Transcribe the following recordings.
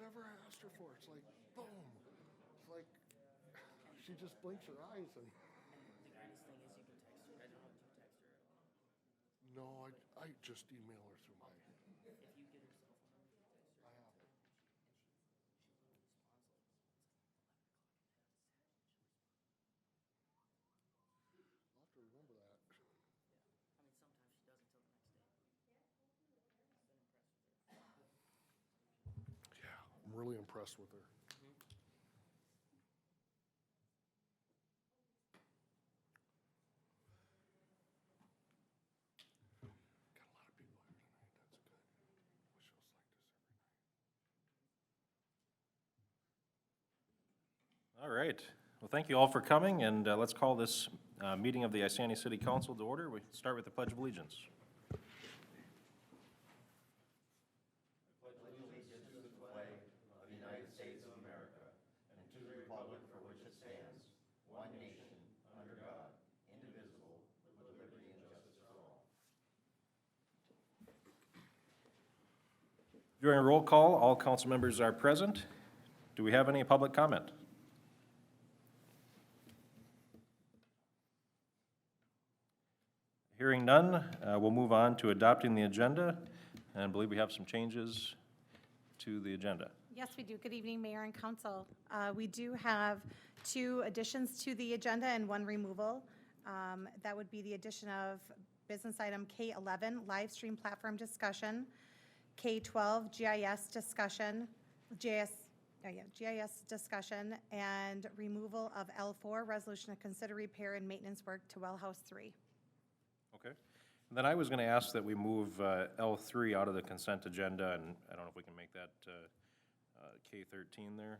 whatever I asked her for. It's like, boom. It's like, she just blinks her eyes and. The greatest thing is you can text her. I don't know if you text her. No, I just email her through my. If you get her cell phone number, you can text her. I have it. I'll have to remember that. I mean, sometimes she doesn't till the next day. Been impressed with her. Yeah, I'm really impressed with her. Got a lot of people here tonight. That's good. Wish it was like this every night. All right. Well, thank you all for coming, and let's call this meeting of the Isani City Council to order. We start with the Pledge of Allegiance. During roll call, all council members are present. Do we have any public comment? Hearing none, we'll move on to adopting the agenda, and I believe we have some changes to the agenda. Yes, we do. Good evening, Mayor and Council. We do have 2 additions to the agenda and 1 removal. That would be the addition of business item K11, live stream platform discussion, K12, GIS discussion, GIS discussion, and removal of L4, resolution to consider repair and maintenance work to Well House 3. Okay. Then I was going to ask that we move L3 out of the consent agenda, and I don't know if we can make that K13 there.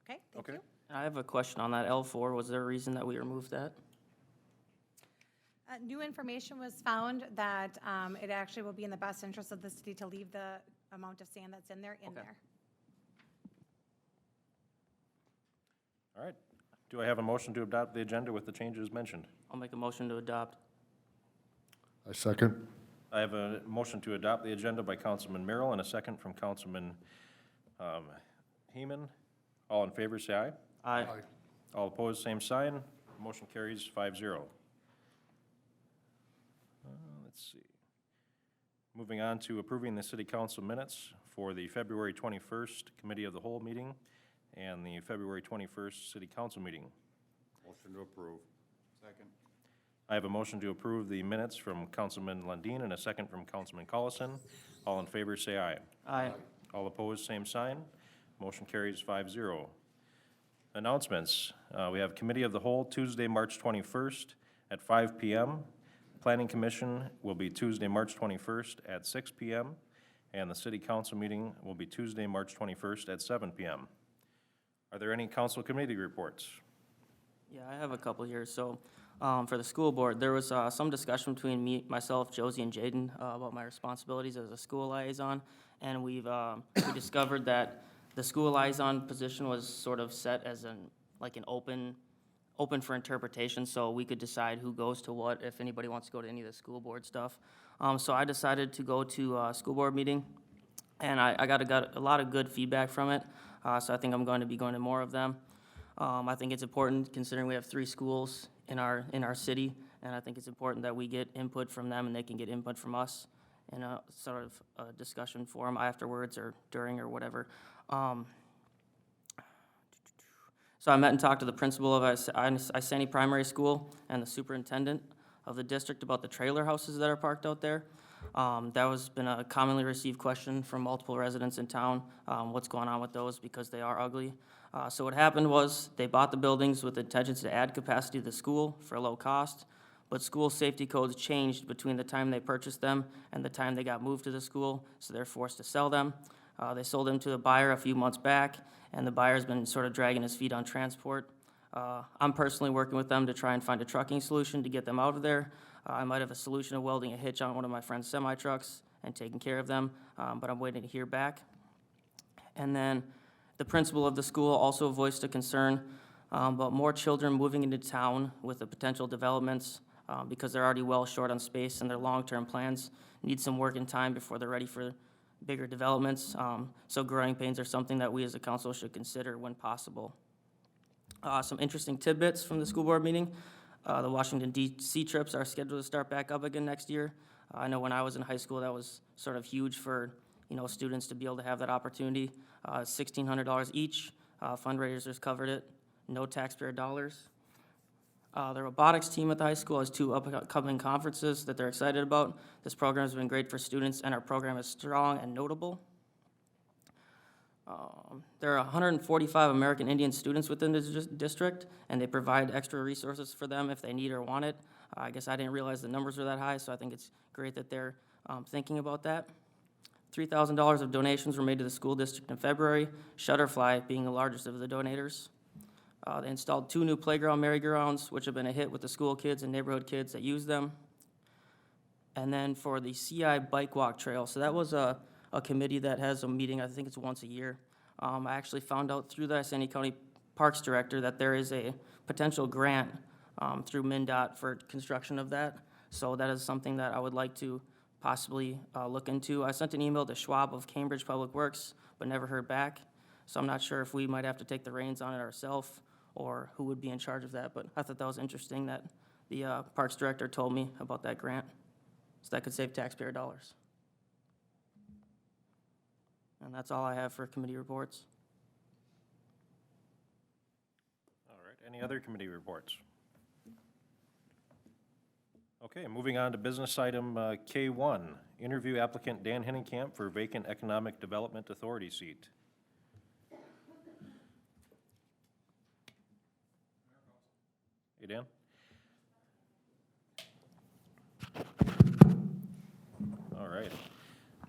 Okay, thank Okay. you. I have a question on that L4. Was there a reason that we removed that? New information was found that it actually will be in the best interest of the city to leave the amount of sand that's in there in Okay. there. All right. Do I have a motion to adopt the agenda with the changes mentioned? I'll make a motion to adopt. I second. I have a motion to adopt the agenda by Councilman Merrill and a second from Councilman Heeman. All in favor, say aye. Aye. All opposed, same sign. Motion carries 5-0. Let's see. Moving on to approving the city council minutes for the February 21st Committee of the Whole meeting and the February 21st City Council meeting. Motion to approve. Second. I have a motion to approve the minutes from Councilman Lundin and a second from Councilman Collison. All in favor, say aye. Aye. All opposed, same sign. Motion carries 5-0. Announcements. We have Committee of the Whole Tuesday, March 21st at 5 p.m. Planning Commission will be Tuesday, March 21st at 6 p.m. And the City Council meeting will be Tuesday, March 21st at 7 p.m. Are there any council committee reports? Yeah, I have a couple here. So, for the school board, there was some discussion between myself, Josie, and Jaden about my responsibilities as a school liaison, and we discovered that the school liaison position was sort of set as an open for interpretation, so we could decide who goes to what if anybody wants to go to any of the school board stuff. So I decided to go to a school board meeting, and I got a lot of good feedback from it. So I think I'm going to be going to more of them. I think it's important considering we have 3 schools in our city, and I think it's important that we get input from them and they can get input from us in a sort of a discussion forum afterwards or during or whatever. So I met and talked to the principal of Isani Primary School and the superintendent of the district about the trailer houses that are parked out there. That has been a commonly received question from multiple residents in town, what's going on with those because they are ugly. So what happened was they bought the buildings with intentions to add capacity to the school for a low cost, but school safety codes changed between the time they purchased them and the time they got moved to the school, so they're forced to sell them. They sold them to a buyer a few months back, and the buyer's been sort of dragging his feet on transport. I'm personally working with them to try and find a trucking solution to get them out of there. I might have a solution of welding a hitch on one of my friend's semi-trucks and taking care of them, but I'm waiting to hear back. And then the principal of the school also voiced a concern about more children moving into town with the potential developments because they're already well short on space and their long-term plans need some work and time before they're ready for bigger developments. So growing pains are something that we as a council should consider when possible. Some interesting tidbits from the school board meeting. The Washington DC trips are scheduled to start back up again next year. I know when I was in high school, that was sort of huge for, students to be able to have that opportunity. $1,600 each. Fundraisers covered it. No taxpayer dollars. The robotics team at the high school has 2 upcoming conferences that they're excited about. This program has been great for students, and our program is strong and notable. There are 145 American Indian students within the district, and they provide extra resources for them if they need or want it. I guess I didn't realize the numbers were that high, so I think it's great that they're thinking about that. $3,000 of donations were made to the school district in February, Shutterfly being the largest of the donators. They installed 2 new playground merry-go-rounds, which have been a hit with the school kids and neighborhood kids that use them. And then for the CI Bike Walk Trail, so that was a committee that has a meeting, I think it's once a year. I actually found out through the Iceni County Parks Director that there is a potential grant through MnDOT for construction of that. So that is something that I would like to possibly look into. I sent an email to Schwab of Cambridge Public Works, but never heard back. So I'm not sure if we might have to take the reins on it ourselves or who would be in charge of that. But I thought that was interesting that the Parks Director told me about that grant. So that could save taxpayer dollars. And that's all I have for committee reports. All right, any other committee reports? Okay, moving on to business item K1, interview applicant Dan Hennenkamp for vacant Economic Development Authority seat. Hey, Dan? All right.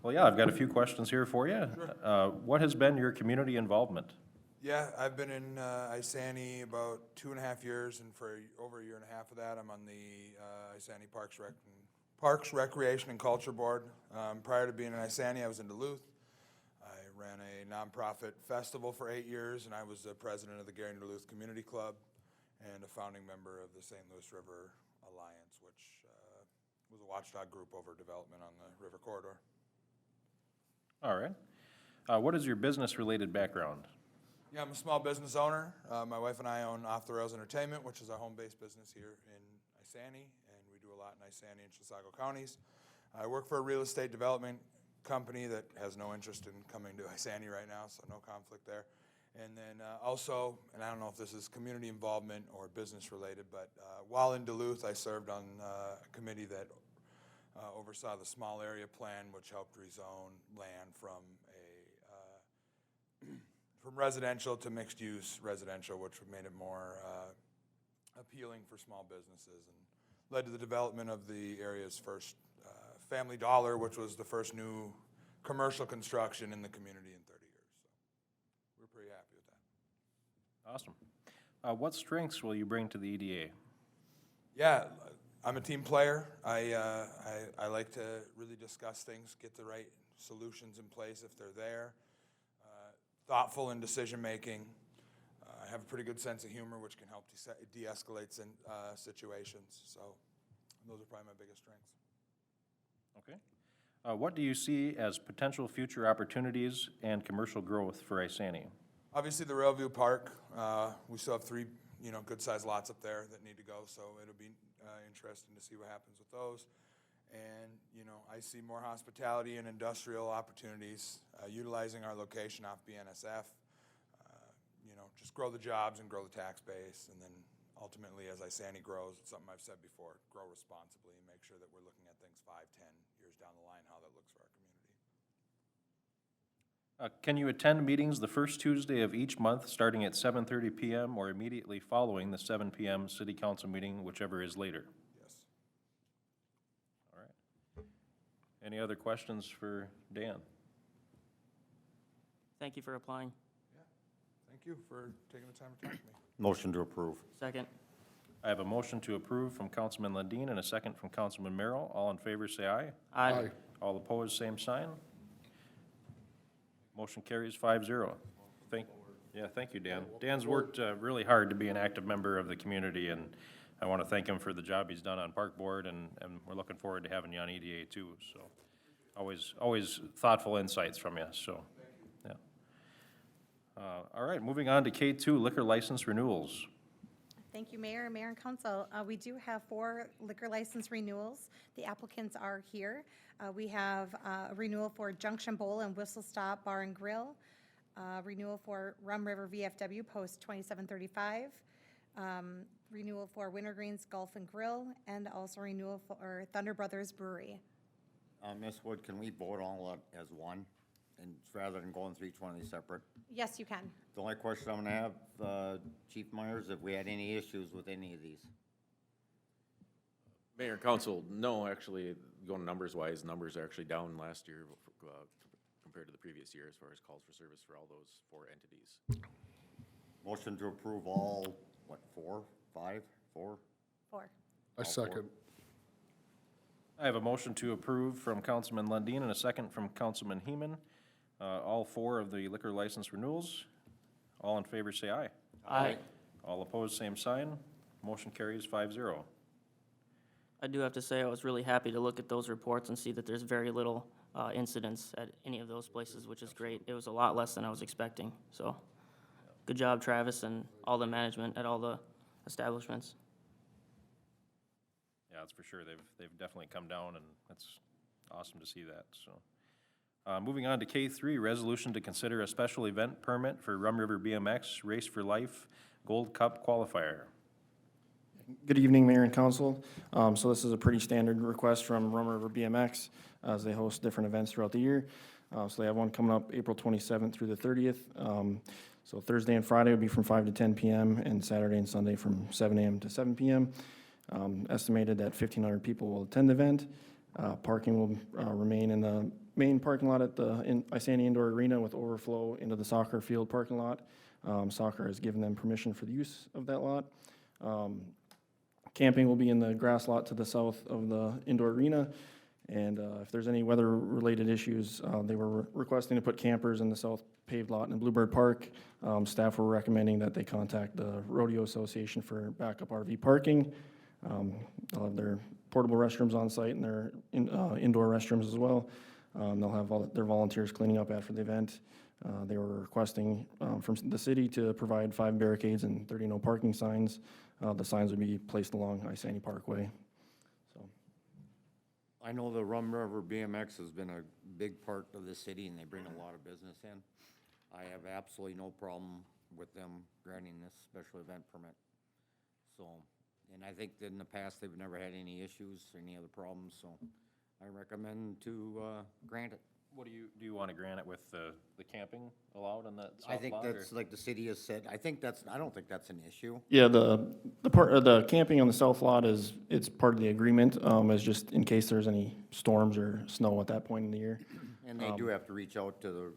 Well, yeah, I've got a few questions here for you. Sure. What has been your community involvement? Yeah, I've been in Isani about 2.5 years, and for over a year and a half of that, I'm on the Isani Parks, Recreation, and Culture Board. Prior to being in Isani, I was in Duluth. I ran a nonprofit festival for 8 years, and I was the president of the Gary Duluth Community Club and a founding member of the St. Louis River Alliance, which was a watchdog group over development on the river corridor. All right. What is your business-related background? Yeah, I'm a small business owner. My wife and I own Off the Rails Entertainment, which is our home-based business here in Isani, and we do a lot in Isani and Chisago counties. I work for a real estate development company that has no interest in coming to Isani right now, so no conflict there. And then also, and I don't know if this is community involvement or business-related, but while in Duluth, I served on a committee that oversaw the small area plan, which helped rezone land from from residential to mixed-use residential, which made it more appealing for small businesses and led to the development of the area's first Family Dollar, which was the first new commercial construction in the community in 30 years. So we're pretty happy with that. Awesome. What strengths will you bring to the EDA? Yeah, I'm a team player. I like to really discuss things, get the right solutions in place if they're there. Thoughtful in decision-making. I have a pretty good sense of humor, which can help de-escalate situations. So those are probably my biggest strengths. Okay. What do you see as potential future opportunities and commercial growth for Isani? Obviously, the Railview Park. We still have 3, good-sized lots up there that need to go, so it'll be interesting to see what happens with those. And, I see more hospitality and industrial opportunities, utilizing our location off BNSF, just grow the jobs and grow the tax base, and then ultimately, as Isani grows, it's something I've said before, grow responsibly and make sure that we're looking at things 5, 10 years down the line, how that looks for our community. Can you attend meetings the first Tuesday of each month, starting at 7:30 p.m. or immediately following the 7 p.m. city council meeting, whichever is later? Yes. All right. Any other questions for Dan? Thank you for applying. Thank you for taking the time to talk to me. Motion to approve. Second. I have a motion to approve from Councilman Lundin and a second from Councilman Merrill. All in favor, say aye. Aye. All opposed, same sign. Motion carries 5-0. Thank you, Dan. Dan's worked really hard to be an active member of the community, and I want to thank him for the job he's done on Park Board, and we're looking forward to having you on EDA too, so. Always thoughtful insights from you, so, yeah. All right, moving on to K2, liquor license renewals. Thank you, Mayor and Council. We do have 4 liquor license renewals. The applicants are here. We have a renewal for Junction Bowl and Whistle Stop Bar and Grill, renewal for Rum River VFW Post 2735, renewal for Wintergreens Golf and Grill, and also renewal for Thunder Brothers Brewery. Ms. Wood, can we vote all as one, and rather than going through each one of these separate? Yes, you can. The only question I'm gonna have, Chief Myers, if we had any issues with any of these? Mayor and council, no, actually, going numbers-wise, numbers are actually down last year compared to the previous year as far as calls for service for all those 4 entities. Motion to approve all, what, 4, 5, 4? 4. I second. I have a motion to approve from Councilman Lundin and a second from Councilman Heeman. All 4 of the liquor license renewals. All in favor, say aye. Aye. All opposed, same sign. Motion carries 5-0. I do have to say, I was really happy to look at those reports and see that there's very little incidents at any of those places, which is great. It was a lot less than I was expecting, so good job, Travis, and all the management at all the establishments. Yeah, that's for sure. They've definitely come down, and it's awesome to see that, so. Moving on to K3, resolution to consider a special event permit for Rum River BMX Race for Life Gold Cup qualifier. Good evening, Mayor and Council. So this is a pretty standard request from Rum River BMX, as they host different events throughout the year. So they have one coming up April 27th through the 30th. So Thursday and Friday will be from 5 to 10 p.m. and Saturday and Sunday from 7 a.m. to 7 p.m. Estimated that 1,500 people will attend the event. Parking will remain in the main parking lot at the Isani Indoor Arena with overflow into the soccer field parking lot. Soccer has given them permission for the use of that lot. Camping will be in the grass lot to the south of the indoor arena. And if there's any weather-related issues, they were requesting to put campers in the south paved lot in Bluebird Park. Staff were recommending that they contact the Rodeo Association for backup RV parking. They'll have their portable restrooms on site and their indoor restrooms as well. They'll have all their volunteers cleaning up after the event. They were requesting from the city to provide 5 barricades and 30 no parking signs. The signs would be placed along Isani Parkway. So, I know the Rum River BMX has been a big part of the city, and they bring a lot of business in. I have absolutely no problem with them granting this special event permit. So, and I think that in the past, they've never had any issues or any other problems, so I recommend to grant it. What do you want to grant it with the camping allowed on that south I think lot, that's, or? like the city has said, I don't think that's an issue. yeah, the part of the camping on the south lot it's part of the agreement, as just in case there's any storms or snow at that point in the year. And they do have to reach out to the,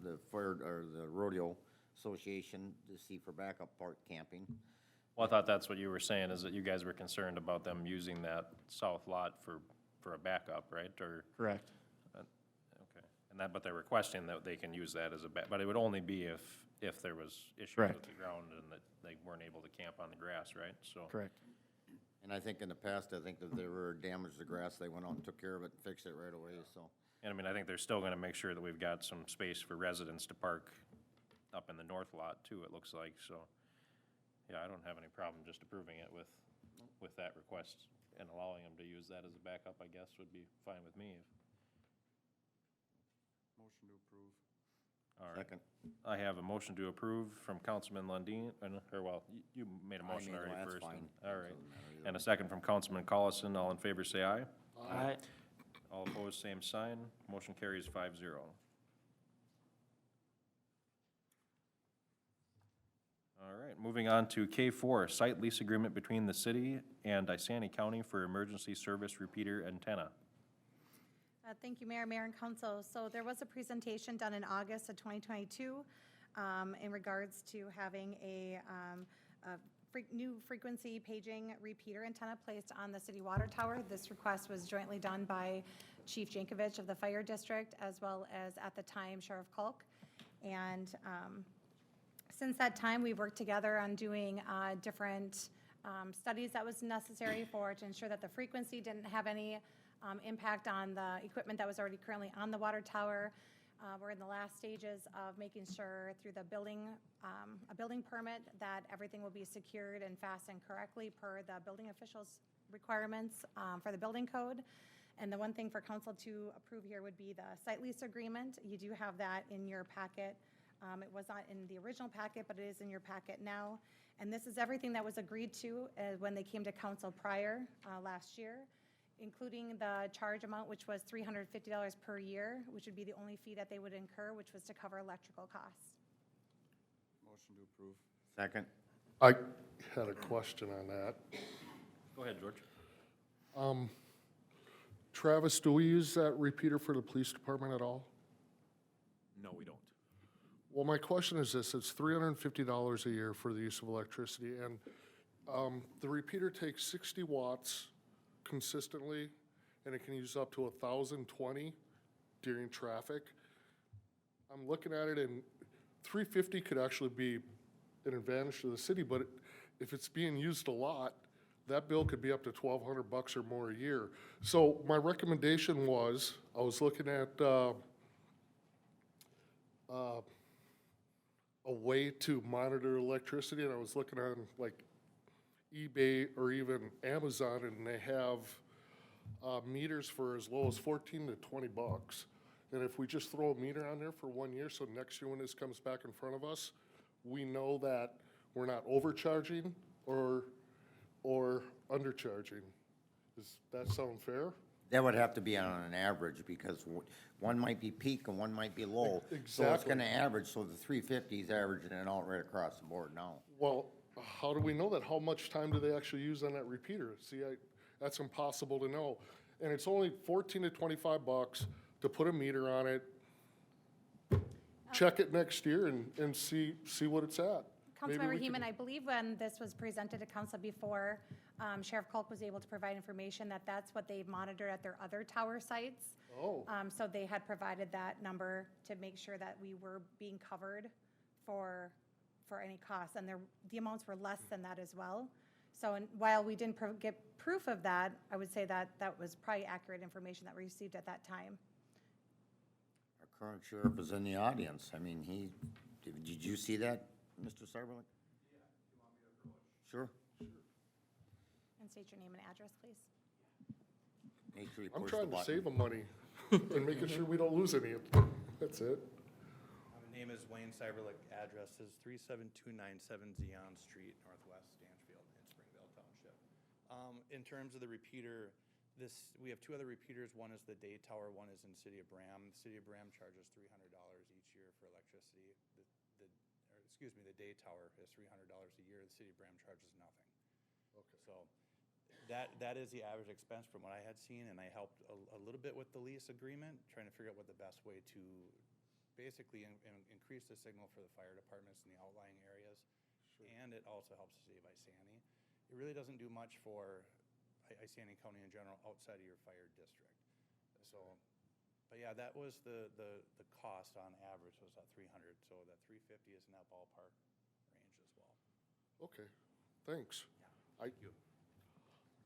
the fire, or the rodeo association to see for backup park camping. Well, I thought that's what you were saying, is that you guys were concerned about them using that south lot for a backup, right, or? Correct. Okay, but they're requesting that they can use that as a but it would only be if there was issues Correct. with the ground and that they weren't able to camp on the grass, right, so. Correct. And I think in the past, that they were damaged the grass, they went out and took care of it and fixed it right away, so. And I mean, I think they're still gonna make sure that we've got some space for residents to park up in the north lot too, it looks like, so. Yeah, I don't have any problem just approving it with that request and allowing them to use that as a backup, I guess, would be fine with me. Motion to approve. All right. Second. I have a motion to approve from Councilman Lundin, you made a motion I made already one, that's first. fine. All right. Doesn't matter either And a way. second from Councilman Collison. All in favor, say aye. Aye. All opposed, same sign. Motion carries 5-0. All right, moving on to K4, site lease agreement between the city and Isani County for emergency service repeater antenna. Thank you, Mayor and Council. So there was a presentation done in August of 2022 in regards to having a new frequency paging repeater antenna placed on the city water tower. This request was jointly done by Chief Jankovich of the Fire District, as well as, at the time, Sheriff Kulk. And since that time, we've worked together on doing different studies that was necessary for to ensure that the frequency didn't have any impact on the equipment that was already currently on the water tower. We're in the last stages of making sure through the building, a building permit, that everything will be secured and fastened correctly per the building officials' requirements for the building code. And the one thing for council to approve here would be the site lease agreement. You do have that in your packet. It was not in the original packet, but it is in your packet now. And this is everything that was agreed to when they came to council prior last year, including the charge amount, which was $350 per year, which would be the only fee that they would incur, which was to cover electrical costs. Motion to approve. Second. I had a question on that. Go ahead, George. Travis, do we use that repeater for the police department at all? No, we don't. Well, my question is this, it's $350 a year for the use of electricity, and the repeater takes 60 watts consistently, and it can use up to 1,020 during traffic. I'm looking at it, and 350 could actually be an advantage to the city, but if it's being used a lot, that bill could be up to $1,200 or more a year. So my recommendation was, I was looking at a way to monitor electricity, and I was looking on like eBay or even Amazon, and they have meters for as low as 14 to 20 bucks. And if we just throw a meter on there for 1 year, so next year when this comes back in front of us, we know that we're not overcharging or undercharging. Does that sound fair? That would have to be on an average, because one might be peak and one might be low. So it's Exactly. gonna average, so the 350 is averaging it out right across the board now. Well, how do we know that? How much time do they actually use on that repeater? See, that's impossible to know. And it's only 14 to 25 bucks to put a meter on it, check it next year and see what it's at. Maybe Councilmember we could- Heeman, I believe when this was presented to council before, Sheriff Culp was able to provide information that that's what they monitored at their other tower sites. Oh, So they had provided that number to make sure that we were being covered for any costs, and the amounts were less than that as well. So and while we didn't get proof of that, I would say that that was probably accurate information that we received at that time. Our current sheriff is in the audience. I mean, did you see that, Mr. Sarbelik? Yeah, you want me to approach? Sure. And state your name and address, please. Make sure you I'm push the trying to button. save them money and making sure we don't lose any of them. That's it. My name is Wayne Cyberlick. Address is 37297 Zion Street, Northwest Stanchfield in Springvale Township. In terms of the repeater, we have two other repeaters. One is the day tower, one is in City of Bram. The City of Bram charges $300 each year for electricity. The day tower is $300 a year. The City of Bram charges nothing. Okay. So that is the average expense from what I had seen, and I helped a little bit with the lease agreement, trying to figure out what the best way to basically increase the signal for the fire departments in the outlying areas. Sure. And it also helps to save Isani. It really doesn't do much for Isani County in general outside of your fire district. So, but yeah, that was the cost on average was that 300. So that 350 is in that ballpark range as well. Okay, thanks. Thank you.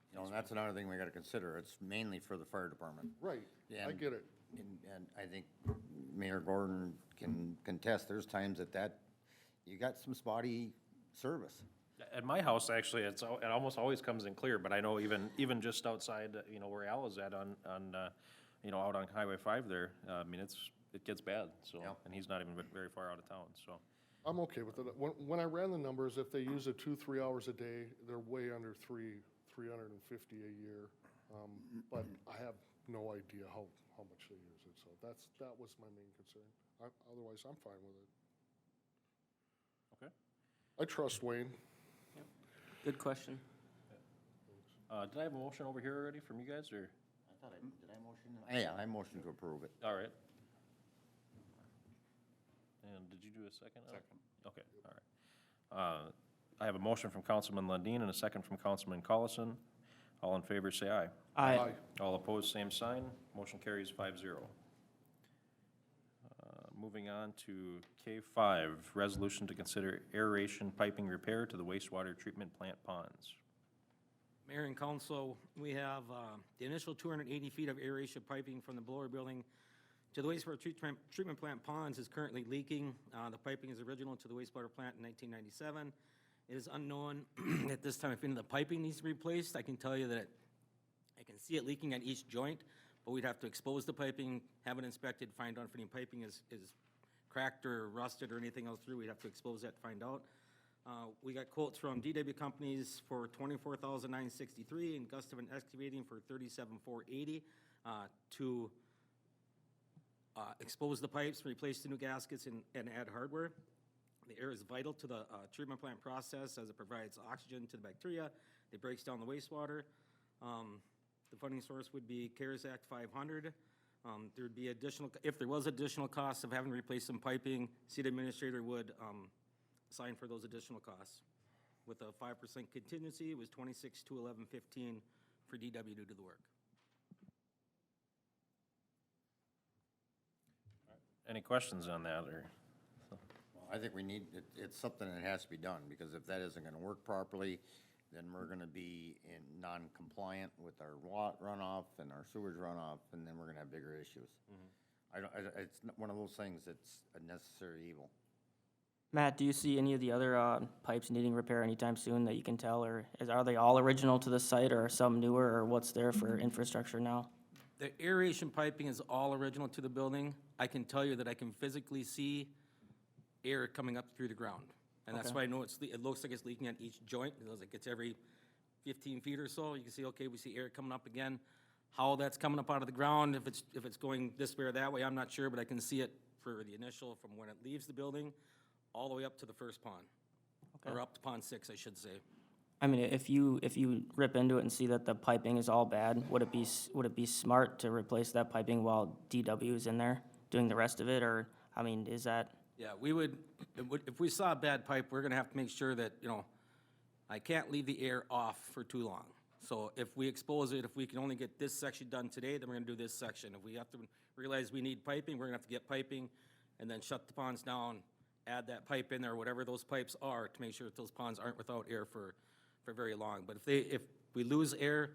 You know, and that's another thing we gotta consider. It's mainly for the fire department. Right, I And- get it. And I think Mayor Gordon can contest, there's times that you got some spotty service. At my house, actually, it almost always comes in clear, but I know even just outside, where Al is at on out on Highway 5 there, I mean, it gets bad, so, Yeah. and he's not even very far out of town, so. I'm okay with it. When I ran the numbers, if they use it 2-3 hours a day, they're way under $350 a year. But I have no idea how much they use it, so that was my main concern. Otherwise, I'm fine with it. Okay. I trust Wayne. Good question. Did I have a motion over here already from you guys, or? Did I motion? Yeah, I motioned to approve it. All right. And did you do a second? Second. Okay, all right. I have a motion from Councilman Lundin and a second from Councilman Collison. All in favor, say aye. Aye. All opposed, same sign. Motion carries 5-0. Moving on to K5, resolution to consider aeration piping repair to the wastewater treatment plant ponds. Mayor and council, we have the initial 280 feet of aeration piping from the blower building to the wastewater treatment plant ponds is currently leaking. The piping is original to the wastewater plant in 1997. It is unknown at this time if any of the piping needs to be replaced. I can tell you that I can see it leaking at each joint, but we'd have to expose the piping, have it inspected, find out if any piping is cracked or rusted or anything else through. We'd have to expose that to find out. We got quotes from DW companies for $24,963 and Gustavin Excavating for $37,480 to expose the pipes, replace the new gaskets, and add hardware. The air is vital to the treatment plant process as it provides oxygen to the bacteria. It breaks down the wastewater. The funding source would be CARES Act 500. There'd be additional, if there was additional costs of having to replace some piping, city administrator would sign for those additional costs. With a 5% contingency, it was $26 to $11.15 for DW to do the work. Any questions on that, or? I think we need, it's something that has to be done, because if that isn't gonna work properly, then we're gonna be in non-compliant with our runoff and our sewage runoff, and then we're gonna have bigger issues. It's one of those things that's a necessary evil. Matt, do you see any of the other pipes needing repair anytime soon that you can tell, or are they all original to the site, or are some newer, or what's there for infrastructure now? The aeration piping is all original to the building. I can tell you that I can physically see air coming up through the ground. And that's Okay. why I know it looks like it's leaking at each joint. It looks like it's every 15 feet or so. You can see, okay, we see air coming up again. How that's coming up out of the ground, if it's going this way or that way, I'm not sure, but I can see it for the initial, from when it leaves the building, all the way up to the first pond. Okay. Or up to pond 6, I should say. I mean, if you rip into it and see that the piping is all bad, would it be smart to replace that piping while DW is in there doing the rest of it, or, I mean, is that? Yeah, we would, if we saw a bad pipe, we're gonna have to make sure that, I can't leave the air off for too long. So if we expose it, if we can only get this section done today, then we're gonna do this section. If we have to realize we need piping, we're gonna have to get piping, and then shut the ponds down, add that pipe in there, whatever those pipes are, to make sure that those ponds aren't without air for very long. But if we lose air,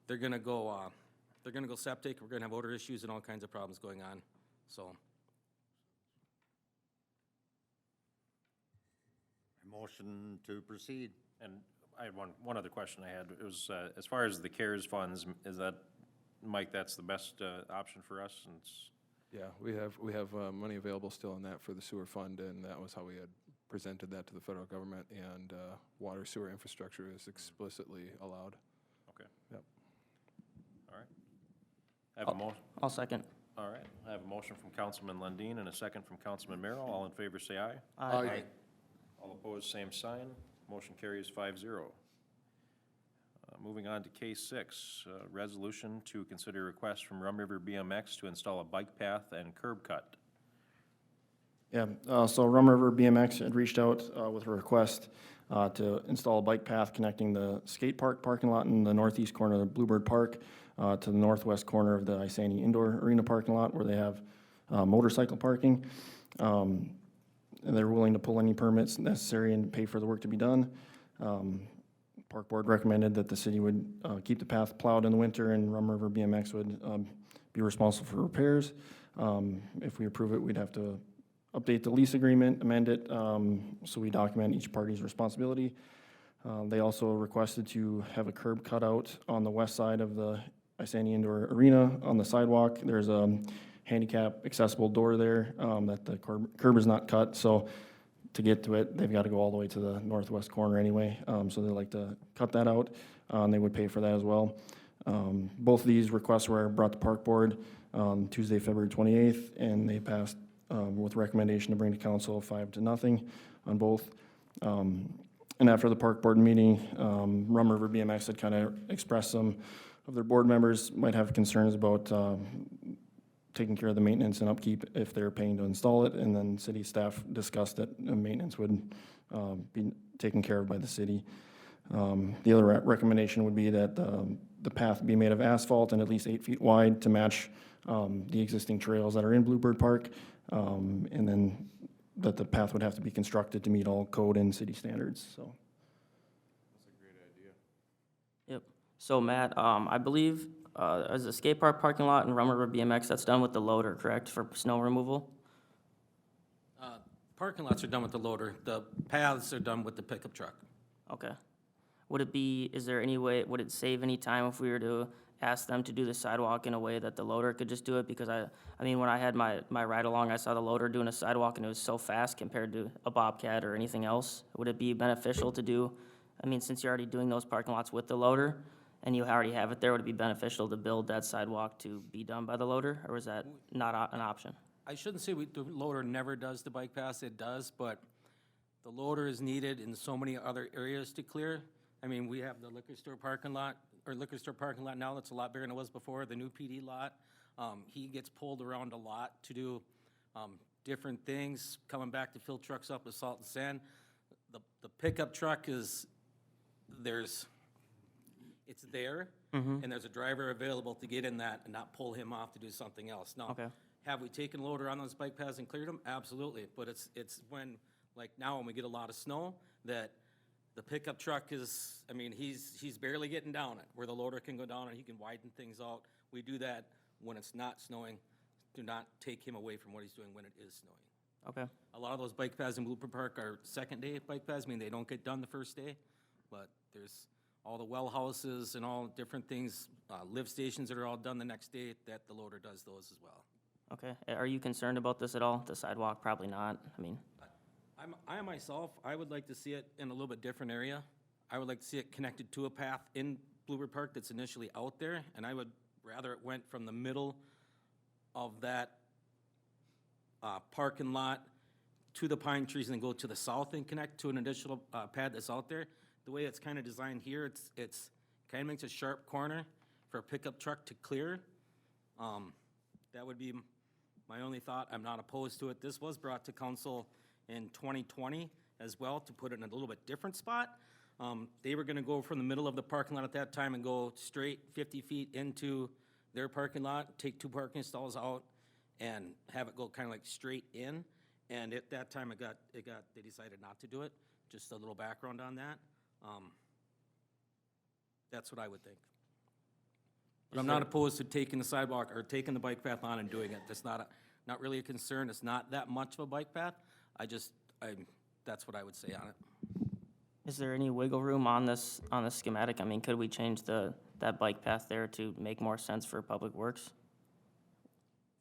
they're gonna go septic, we're gonna have odor issues and all kinds of problems going on, so. Motion to proceed. And I had one other question I had. It was, as far as the CARES funds, is that, Mike, that's the best option for us? And it's, Yeah, we have money available still in that for the sewer fund, and that was how we had presented that to the federal government, and water sewer infrastructure is explicitly allowed. okay, Yep. all right. I have a motion. I'll second. All right, I have a motion from Councilman Lundin and a second from Councilman Merrill. All in favor, say aye. Aye. All opposed, same sign. Motion carries 5-0. Moving on to case 6, resolution to consider request from Rum River BMX to install a bike path and curb cut. Yeah, so Rum River BMX had reached out with a request to install a bike path connecting the skate park parking lot in the northeast corner of Bluebird Park to the northwest corner of the Isani Indoor Arena parking lot, where they have motorcycle parking. And they're willing to pull any permits necessary and pay for the work to be done. Park Board recommended that the city would keep the path plowed in the winter, and Rum River BMX would be responsible for repairs. If we approve it, we'd have to update the lease agreement, amend it, so we document each party's responsibility. They also requested to have a curb cut out on the west side of the Isani Indoor Arena on the sidewalk. There's a handicap accessible door there that the curb is not cut, so to get to it, they've got to go all the way to the northwest corner anyway, so they'd like to cut that out, and they would pay for that as well. Both of these requests were brought to Park Board Tuesday, February 28th, and they passed with recommendation to bring to council 5-0 on both. And after the Park Board meeting, Rum River BMX had kind of expressed some of their board members might have concerns about taking care of the maintenance and upkeep if they're paying to install it, and then city staff discussed that maintenance would be taken care of by the city. The other recommendation would be that the path be made of asphalt and at least 8 feet wide to match the existing trails that are in Bluebird Park, and then that the path would have to be constructed to meet all code and city standards, so. That's a great idea. Yep. So Matt, I believe, as a skate park parking lot and Rum River BMX, that's done with the loader, correct, for snow removal? Parking lots are done with the loader. The paths are done with the pickup truck. Okay. Would it be, is there any way, would it save any time if we were to ask them to do the sidewalk in a way that the loader could just do it? Because I mean, when I had my ride-along, I saw the loader doing a sidewalk and it was so fast compared to a Bobcat or anything else. Would it be beneficial to do, I mean, since you're already doing those parking lots with the loader and you already have it there, would it be beneficial to build that sidewalk to be done by the loader, or is that not an option? I shouldn't say the loader never does the bike paths, it does, but the loader is needed in so many other areas to clear. I mean, we have the liquor store parking lot now that's a lot bigger than it was before, the new PD lot. He gets pulled around a lot to do different things, coming back to fill trucks up with salt and sand. The pickup truck is, it's there, and there's a driver available to get in that and not pull him off to do something else. Now, Okay. have we taken loader on those bike paths and cleared them? Absolutely, but it's when, like now, when we get a lot of snow, that the pickup truck is, I mean, he's barely getting down it, where the loader can go down and he can widen things out. We do that when it's not snowing, do not take him away from what he's doing when it is snowing. Okay. A lot of those bike paths in Bluebird Park are second-day bike paths, I mean, they don't get done the first day, but there's all the well houses and all different things, lift stations that are all done the next day, that the loader does those as well. Okay. Are you concerned about this at all? The sidewalk? Probably not. I mean, I myself, I would like to see it in a little bit different area. I would like to see it connected to a path in Bluebird Park that's initially out there, and I would rather it went from the middle of that parking lot to the pine trees and then go to the south and connect to an additional pad that's out there. The way it's kind of designed here, it's kind of makes a sharp corner for a pickup truck to clear. That would be my only thought. I'm not opposed to it. This was brought to council in 2020 as well to put it in a little bit different spot. They were gonna go from the middle of the parking lot at that time and go straight 50 feet into their parking lot, take 2 parking stalls out and have it go kind of like straight in. And at that time, they decided not to do it. Just a little background on that. That's what I would think. But I'm not opposed to taking the sidewalk or taking the bike path on and doing it. That's not really a concern. It's not that much of a bike path. That's what I would say on it. is there any wiggle room on this schematic? I mean, could we change that bike path there to make more sense for Public Works?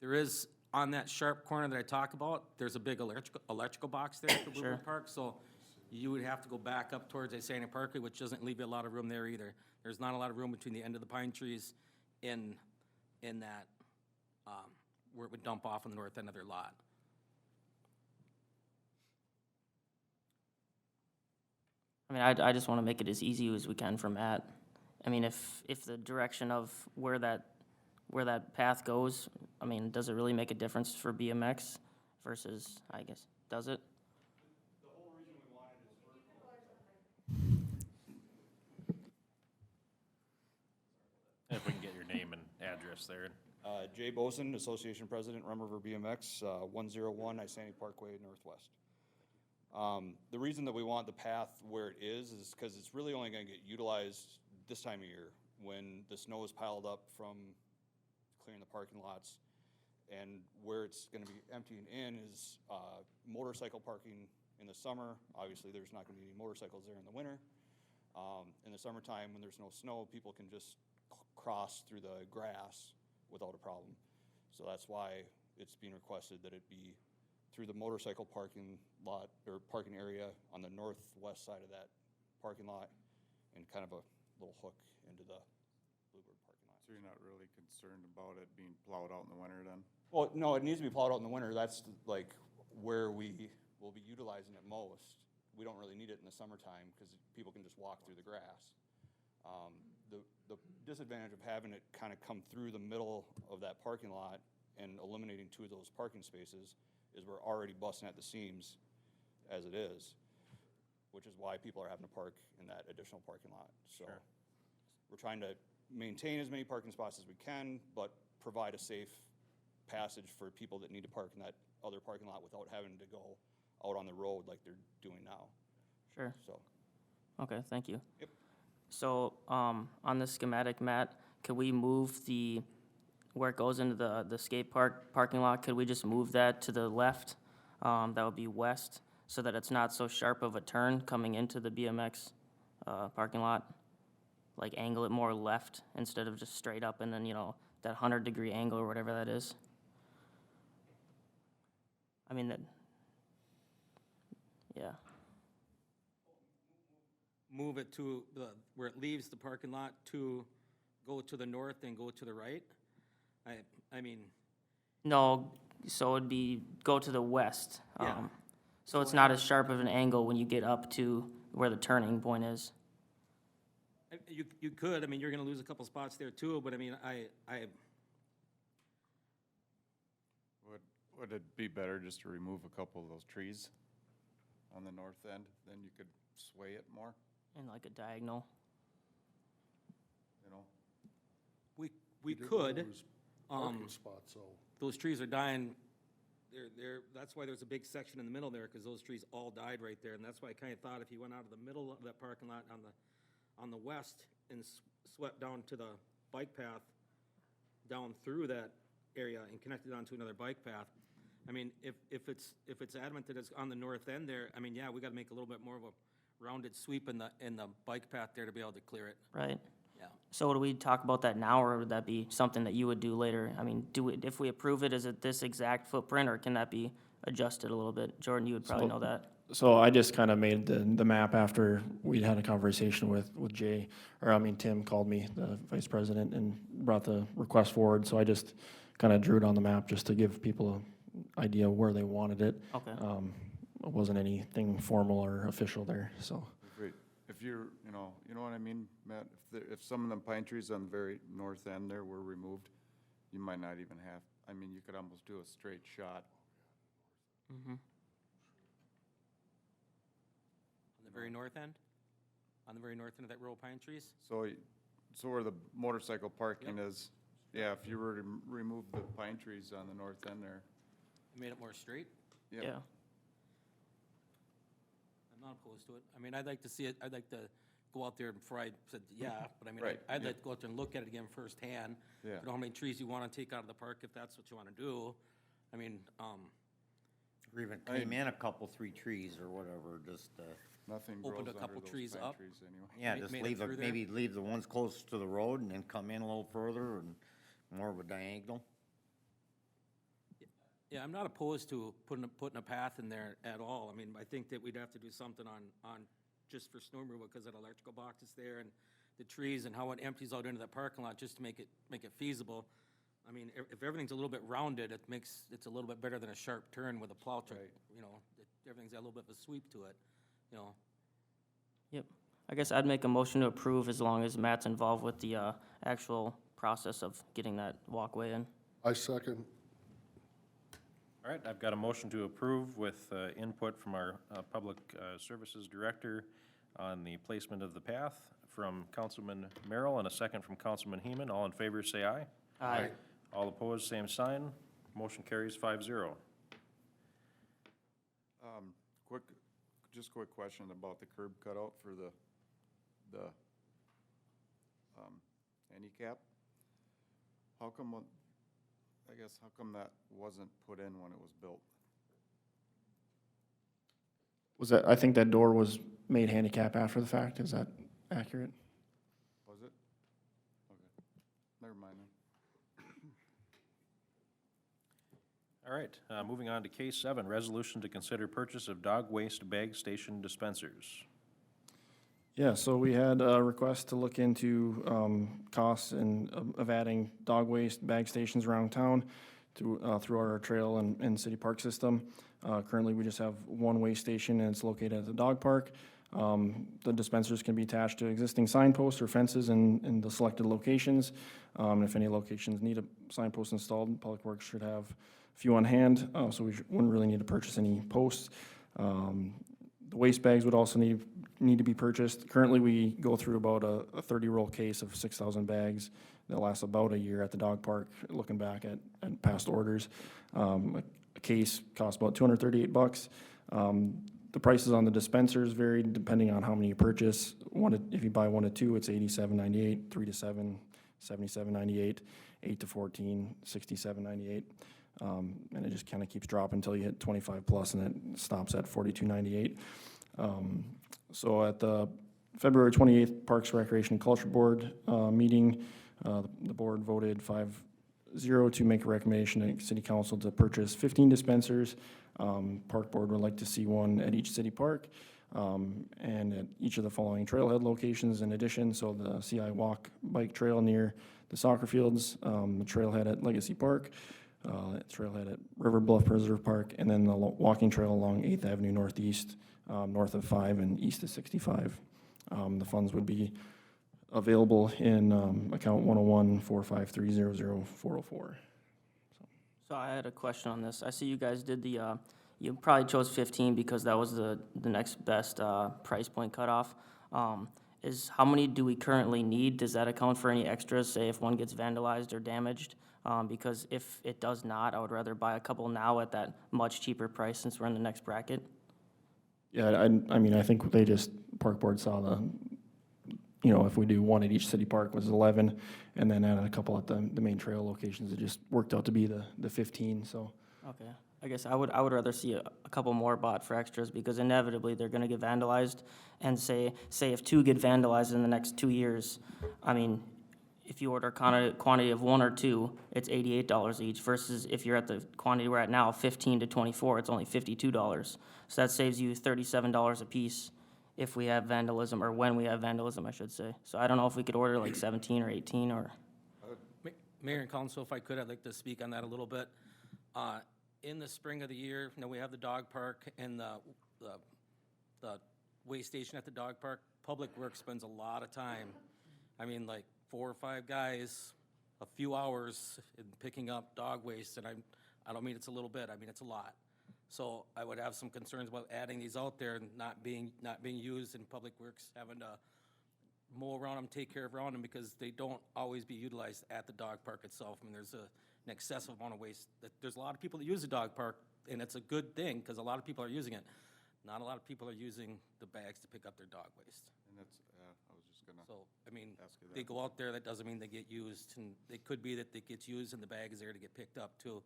There is, on that sharp corner that I talk about, there's a big electrical box there for Bluebird Park, so you would have to go back up towards Isani Parkway, which doesn't leave you a lot of room there either. There's not a lot of room between the end of the pine trees in that, where it would dump off on the north end of their lot. I mean, I just want to make it as easy as we can for Matt. I mean, if the direction of where that path goes, I mean, does it really make a difference for BMX versus, I guess, does it? If we can get your name and address there. Jay Boson, Association President, Rum River BMX, 101 Isani Parkway Northwest. The reason that we want the path where it is because it's really only going to get utilized this time of year when the snow is piled up from clearing the parking lots. And where it's going to be emptying in is motorcycle parking in the summer. Obviously, there's not going to be any motorcycles there in the winter. In the summertime, when there's no snow, people can just cross through the grass without a problem. So that's why it's being requested that it be through the motorcycle parking lot or parking area on the northwest side of that parking lot and kind of a little hook into the Bluebird parking lot. So you're not really concerned about it being plowed out in the winter then? Well, no, it needs to be plowed out in the winter. That's like where we will be utilizing it most. We don't really need it in the summertime because people can just walk through the grass. The disadvantage of having it kind of come through the middle of that parking lot and eliminating 2 of those parking spaces is we're already busting at the seams as it is, which is why people are having to park in that additional parking lot. So we're trying to maintain as many parking spots as we can, but provide a safe passage for people that need to park in that other parking lot without having to go out on the road like they're doing now. Sure. So. Okay, thank you. Yep. So, on the schematic, Matt, could we move where it goes into the skate park parking lot, could we just move that to the left? That would be west, so that it's not so sharp of a turn coming into the BMX, parking lot? Like angle it more left instead of just straight up and then, that 100-degree angle or whatever that is? I mean, yeah. Move it to where it leaves the parking lot to go to the north and go to the right? I mean, No, so it'd be, go to the west. Yeah. So it's not as sharp of an angle when you get up to where the turning point is. you could, I mean, you're gonna lose a couple spots there too, but I mean, Would it be better just to remove a couple of those trees on the north end? Then you could sway it more, In like a diagonal. you know? we did one of could, those Parking spots, so. those trees are dying, that's why there's a big section in the middle there, because those trees all died right there, and that's why I kinda thought if you went out of the middle of that parking lot on the west and swept down to the bike path, down through that area and connected onto another bike path, I mean, if it's adamant that it's on the north end there, I mean, yeah, we gotta make a little bit more of a rounded sweep in the bike path there to be able to clear it. Right? Yeah. So would we talk about that now, or would that be something that you would do later? I mean, if we approve it, is it this exact footprint, or can that be adjusted a little bit? Jordan, you would probably know that. So I just kind of made the map after we'd had a conversation with Jay, Tim called me, the vice president, and brought the request forward. So I just kind of drew it on the map just to give people an idea of where they wanted it. Okay. It wasn't anything formal or official there, so. If you're, you know what I mean, Matt? If some of them pine trees on the very north end there were removed, you might not even have, I mean, you could almost do a straight shot. Mm-hmm. On the very north end? On the very north end of that row of pine trees? So where the motorcycle parking is, yeah, if you were to remove the pine trees on the north end there, Made it more straight? yeah. Yeah. I'm not opposed to it. I mean, I'd like to see it, I'd like to go out there before I said, yeah, but I mean, Right, I'd yeah. like to go out there and look at it again firsthand. Yeah. You know how many trees you wanna take out of the park, if that's what you wanna do. I mean, Or even came in a couple, 3 trees or whatever, just, Nothing Opened grows a under couple those trees pine up. trees anyway. yeah, Made just it leave, through there? maybe leave the ones closest to the road and then come in a little further and more of a diagonal. yeah, I'm not opposed to putting a path in there at all. I mean, I think that we'd have to do something on just for snow removal, because that electrical box is there and the trees and how it empties out into that parking lot, just to make it feasible. I mean, if everything's a little bit rounded, it's a little bit better than a sharp turn with a plow truck, Right. you know, everything's got a little bit of a sweep to it, you know. Yep. I guess I'd make a motion to approve as long as Matt's involved with the actual process of getting that walkway in. I second. All right, I've got a motion to approve with input from our Public Services Director on the placement of the path from Councilman Merrill, and a second from Councilman Heeman. All in favor, say aye. Aye. All opposed, same sign. Motion carries 5-0. Quick question about the curb cutout for the handicap. How come, how come that wasn't put in when it was built? I think that door was made handicap after the fact, is that accurate? Was it? Okay, never mind then. All right, moving on to case 7, resolution to consider purchase of dog waste bag station dispensers. Yeah, so we had a request to look into costs of adding dog waste bag stations around town through our trail and city park system. Currently, we just have one waste station, and it's located at the dog park. The dispensers can be attached to existing signposts or fences in the selected locations. And if any locations need a signpost installed, Public Works should have a few on hand, so we wouldn't really need to purchase any posts. The waste bags would also need to be purchased. Currently, we go through about a 30-roll case of 6,000 bags that lasts about a year at the dog park, looking back at past orders. A case costs about $238. The prices on the dispensers vary depending on how many you purchase. If you buy 1 to 2, it's $87.98, 3 to 7, $77.98, 8 to 14, $67.98. And it just kind of keeps dropping until you hit 25 plus, and it stops at $42.98. So at the February 28th Parks, Recreation, and Culture Board meeting, the board voted 5-0 to make a recommendation to City Council to purchase 15 dispensers. Park Board would like to see one at each city park, and at each of the following trailhead locations in addition. So the CI Walk Bike Trail near the soccer fields, the trailhead at Legacy Park, trailhead at River Bluff Preserve Park, and then the walking trail along 8th Avenue Northeast, north of 5 and east of 65. The funds would be available in account 101-453-00404. So I had a question on this. I see you guys did you probably chose 15 because that was the next best price point cutoff. How many do we currently need? Does that account for any extras, say if one gets vandalized or damaged? Because if it does not, I would rather buy a couple now at that much cheaper price since we're in the next bracket. Yeah, I mean, I think Park Board saw if we do one at each city park was 11, and then added a couple at the main trail locations, it just worked out to be the 15, so. Okay, I guess I would rather see a couple more bought for extras because inevitably they're gonna get vandalized. And say if 2 get vandalized in the next 2 years, I mean, if you order quantity of 1 or 2, it's $88 each versus if you're at the quantity we're at now, 15 to 24, it's only $52. So that saves you $37 a piece if we have vandalism, or when we have vandalism, I should say. So I don't know if we could order like 17 or 18 or. Mayor and council, if I could, I'd like to speak on that a little bit. In the spring of the year, we have the dog park and the waste station at the dog park. Public Works spends a lot of time, I mean, like 4 or 5 guys, a few hours in picking up dog waste, and I don't mean it's a little bit, I mean it's a lot. So I would have some concerns about adding these out there and not being used, and Public Works having to mow around them, take care of around them, because they don't always be utilized at the dog park itself. I mean, there's an excessive amount of waste. There's a lot of people that use the dog park, and it's a good thing, because a lot of people are using it. Not a lot of people are using the bags to pick up their dog waste. And that's, I was just gonna. So, I mean, Ask you that. they go out there, that doesn't mean they get used, and it could be that it gets used and the bag is there to get picked up too.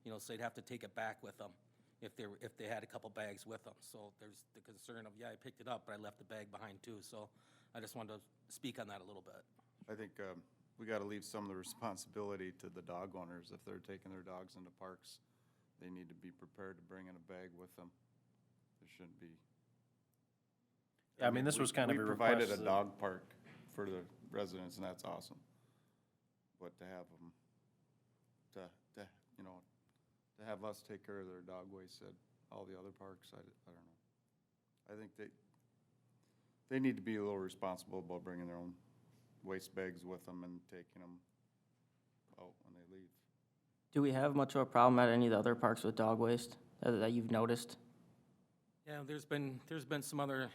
So they'd have to take it back with them if they had a couple bags with them. So there's the concern of, I picked it up, but I left the bag behind too. So I just wanted to speak on that a little bit. I think we gotta leave some of the responsibility to the dog owners. If they're taking their dogs into parks, they need to be prepared to bring in a bag with them. There shouldn't be. Yeah, I mean, this was kind of a We provided request a that- dog park for the residents, and that's awesome. But to have them, to have us take care of their dog waste at all the other parks, I don't know. I think they need to be a little responsible about bringing their own waste bags with them and taking them out when they leave. Do we have much of a problem at any of the other parks with dog waste that you've noticed? Yeah, there's been some other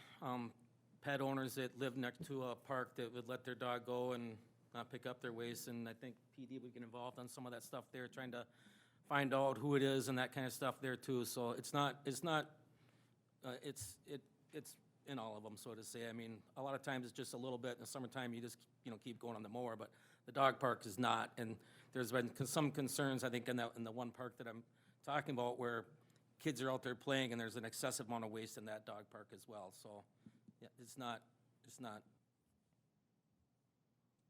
pet owners that live next to a park that would let their dog go and not pick up their waste, and I think PD would get involved on some of that stuff there, trying to find out who it is and that kind of stuff there too. So it's in all of them, so to say. I mean, a lot of times it's just a little bit. In the summertime, you just keep going on the mower, but the dog park is not. And there's been some concerns, I think, in the one park that I'm talking about, where kids are out there playing and there's an excessive amount of waste in that dog park as well. So yeah, it's not.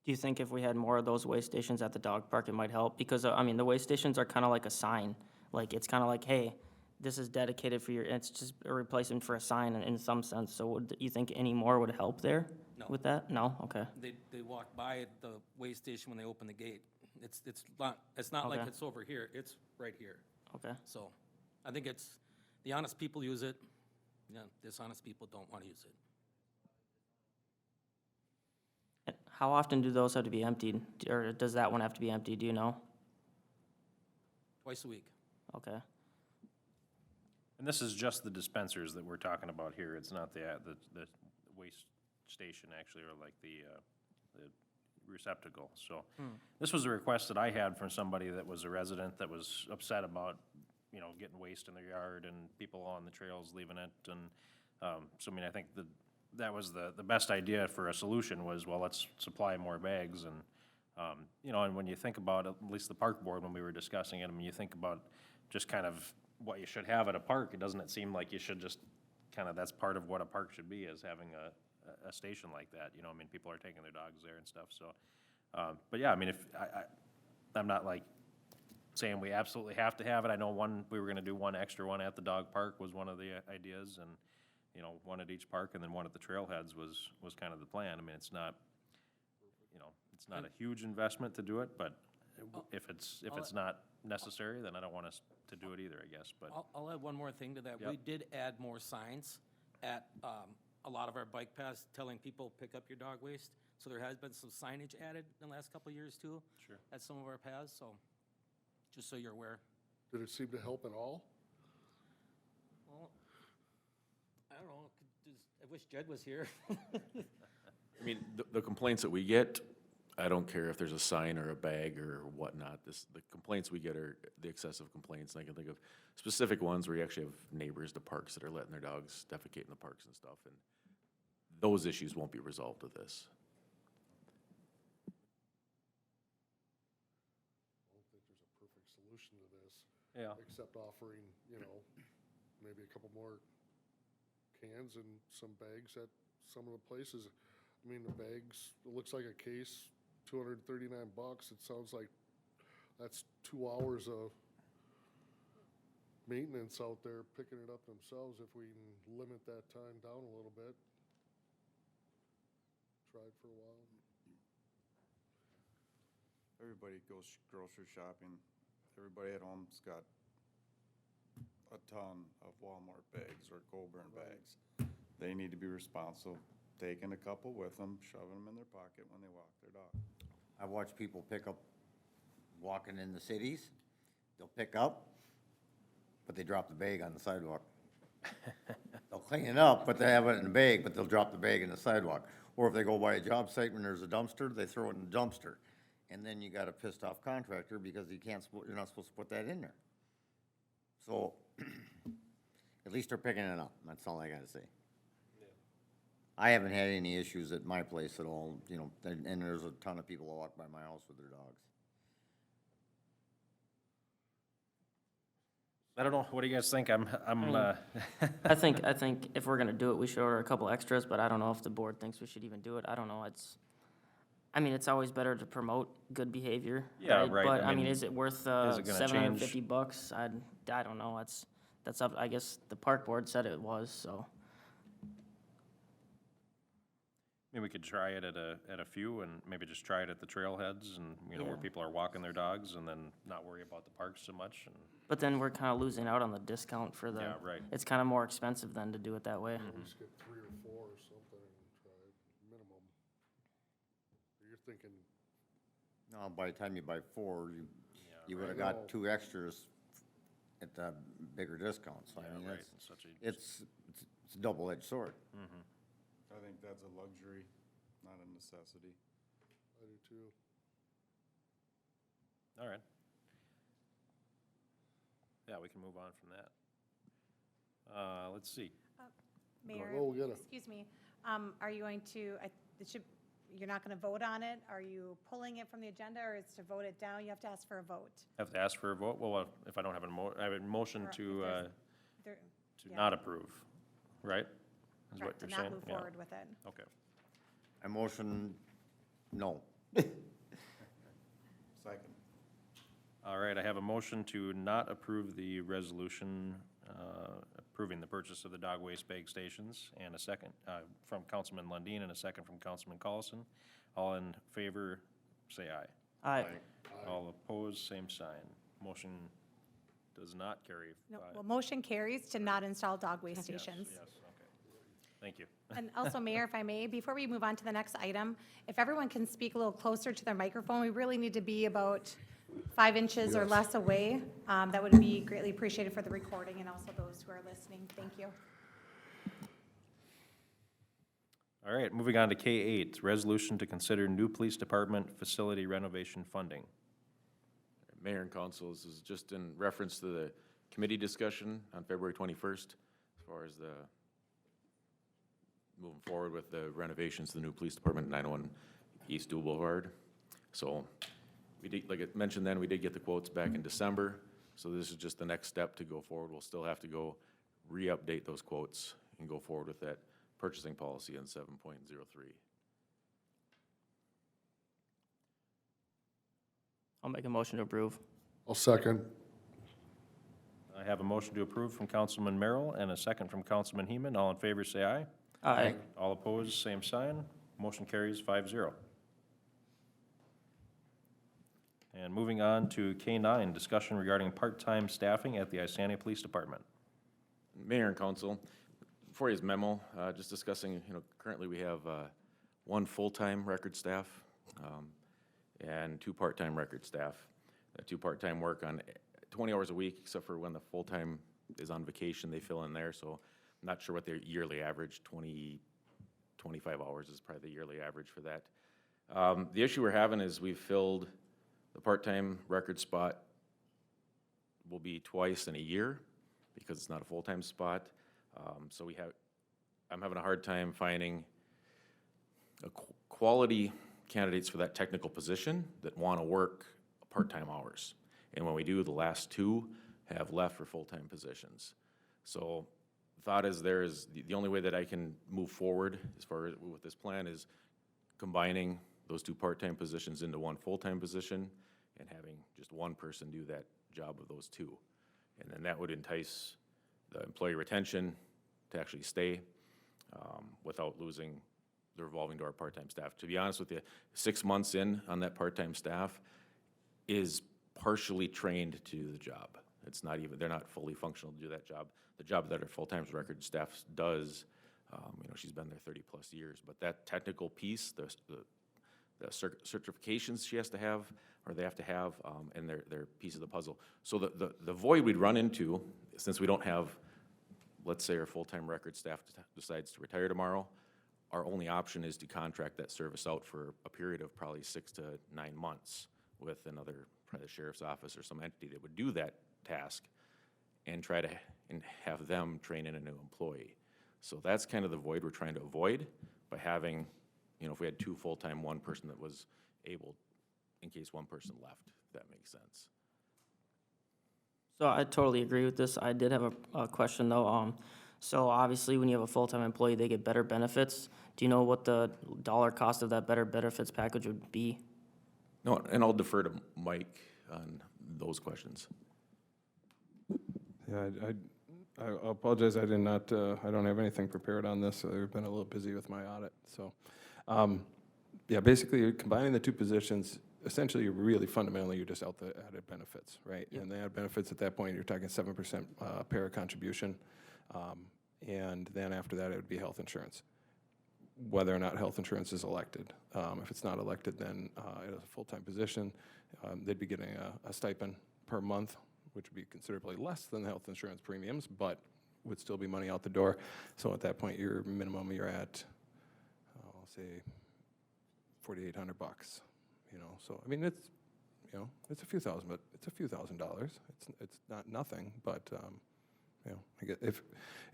Do you think if we had more of those waste stations at the dog park, it might help? Because, I mean, the waste stations are kind of like a sign. Like, it's kind of like, hey, this is dedicated for it's just a replacement for a sign in some sense. So would you think any more would help there with that? No? Okay. They walk by the waste station when they open the gate. It's not like Okay. it's over here. It's right here. Okay. So I think the honest people use it. Yeah, dishonest people don't want to use it. How often do those have to be emptied? Or does that one have to be emptied? Do you know? Twice a week. Okay. And this is just the dispensers that we're talking about here. It's not the waste station, actually, or like the receptacle. So this was a request that I had from somebody that was a resident that was upset about, you know, getting waste in their yard and people on the trails leaving it, and, so I mean, I think that was the best idea for a solution was, well, let's supply more bags, and, you know, and when you think about, at least the park board, when we were discussing it, I mean, you think about just kind of what you should have at a park, doesn't it seem like you should just, kind of, that's part of what a park should be, is having a station like that, you know, I mean, people are taking their dogs there and stuff, so, but yeah, I mean, if, I'm not like saying we absolutely have to have it, I know we were gonna do one extra one at the dog park was one of the ideas, and, you know, one at each park, and then one at the trailheads was kind of the plan, I mean, it's not, you know, it's not a huge investment to do it, but if it's not necessary, then I don't want us to do it either, I guess, but. I'll add one more thing to that. Yep. We did add more signs at a lot of our bike paths telling people, pick up your dog waste. So there has been some signage added in the last couple of years too. Sure. At some of our paths, so just so you're aware. Did it seem to help at all? Well, I don't know, I wish Jed was here. I mean, the complaints that we get, I don't care if there's a sign or a bag or whatnot, the complaints we get are the excessive complaints, and I can think of specific ones where you actually have neighbors to parks that are letting their dogs defecate in the parks and stuff, and those issues won't be resolved with this. I don't think there's a perfect solution to this. Yeah. Except offering, you know, maybe a couple more cans and some bags at some of the places. I mean, the bags, it looks like a case, $239. It sounds like that's 2 hours of maintenance out there picking it up themselves if we can limit that time down a little bit. Tried for a while. Everybody goes grocery shopping. Everybody at home's got a ton of Walmart bags or Coburn bags. They need to be responsible, taking a couple with them, shoving them in their pocket when they walk their dog. I watch people pick up, walking in the cities, they'll pick up, but they drop the bag on the sidewalk. They'll clean it up, but they have it in a bag, but they'll drop the bag in the sidewalk. Or if they go by a job site when there's a dumpster, they throw it in the dumpster. And then you got a pissed off contractor because you're not supposed to put that in there. So, at least they're picking it up, that's all I gotta say. I haven't had any issues at my place at all, you know, and there's a ton of people that walk by my house with their dogs. I don't know, what do you guys think? I think if we're gonna do it, we should order a couple extras, but I don't know if the board thinks we should even do it. I don't know, it's always better to promote good behavior. Yeah, right, But, I mean, is it worth, is it gonna $750? I don't know, that's up, I guess the park board said it was, so. Maybe we could try it at a few, and maybe just try it at the trailheads, and, you know, where Yeah. people are walking their dogs, and then not worry about the parks so much, and, But then we're kinda losing out on the discount for the. Yeah, right. It's kinda more expensive than to do it that way. At least get 3 or 4 or something and try it, minimum. You're thinking, Now, by the time you buy 4, you would've right. got 2 extras at the bigger discount, so I yeah, mean, right, it's, such a. it's a double-edged sword. I think that's a luxury, not a necessity. I do too. All right. Yeah, we can move on from that. Let's see. Mayor, Oh, we gotta- excuse me, are you going to, you're not going to vote on it? Are you pulling it from the agenda, or it's to vote it down? You have to ask for a vote. Have to ask for a vote? Well, if I don't have I have a motion Or to, if there's- There- to yeah. not approve, right? Is what Correct, to you're not saying? move Yeah. forward with it. Okay. I motion, no. Second. All right, I have a motion to not approve the resolution approving the purchase of the dog waste bag stations, and a second from Councilman Lundin and a second from Councilman Collison. All in favor, say aye. Aye. All opposed, same sign. Motion does not carry. No, five. well, motion carries to not install dog waste stations. Yes, okay. Thank you. And also, Mayor, if I may, before we move on to the next item, if everyone can speak a little closer to their microphone, we really need to be about 5 inches or less away. That would be greatly appreciated for the recording and also those who are listening. Thank you. All right, moving on to K8, resolution to consider new police department facility renovation funding. Mayor and council, this is just in reference to the committee discussion on February 21st as far as the, moving forward with the renovations to the new police department, 901 East Dual Boulevard. So we did, like I mentioned then, we did get the quotes back in December. So this is just the next step to go forward. We'll still have to go re-update those quotes and go forward with that purchasing policy in 7.03. I'll make a motion to approve. I'll second. I have a motion to approve from Councilman Merrill and a second from Councilman Heeman. All in favor, say aye. Aye. All opposed, same sign. Motion carries 5-0. And moving on to K9, discussion regarding part-time staffing at the Isani Police Department. Mayor and council, before his memo, just discussing, currently we have one full-time record staff and two part-time record staff. The two part-time work on 20 hours a week, except for when the full-time is on vacation, they fill in there. So I'm not sure what their yearly average, 25 hours is probably the yearly average for that. The issue we're having is we've filled the part-time record spot will be twice in a year because it's not a full-time spot. So I'm having a hard time finding quality candidates for that technical position that want to work part-time hours. And when we do, the last two have left for full-time positions. So the thought is the only way that I can move forward as far as with this plan is combining those two part-time positions into one full-time position and having just one person do that job of those two. And then that would entice the employee retention to actually stay without losing the revolving door part-time staff. To be honest with you, 6 months in on that part-time staff is partially trained to do the job. It's not even, they're not fully functional to do that job. The job that our full-time record staff does, she's been there 30-plus years, but that technical piece, the certifications she has to have, or they have to have, and they're piece of the puzzle. So the void we'd run into, since we don't have, let's say our full-time record staff decides to retire tomorrow, our only option is to contract that service out for a period of probably 6 to 9 months with another, probably the sheriff's office or some entity that would do that task and try to have them train in a new employee. So that's kind of the void we're trying to avoid by having, if we had two full-time, one person that was able, in case one person left, if that makes sense. So I totally agree with this. I did have a question though. So obviously when you have a full-time employee, they get better benefits. Do you know what the dollar cost of that better benefits package would be? No, and I'll defer to Mike on those questions. Yeah, I apologize, I don't have anything prepared on this. I've been a little busy with my audit, so. Yeah, basically combining the two positions, essentially you're just out the added benefits, right? Yep. And the added benefits at that point, you're talking 7% para contribution. And then after that, it would be health insurance, whether or not health insurance is elected. If it's not elected, then it is a full-time position. They'd be getting a stipend per month, which would be considerably less than the health insurance premiums, but would still be money out the door. So at that point, your minimum, you're at, I'll say, $4,800. So I mean, it's it's a few thousand, but it's a few $1,000s. It's not nothing, but I get if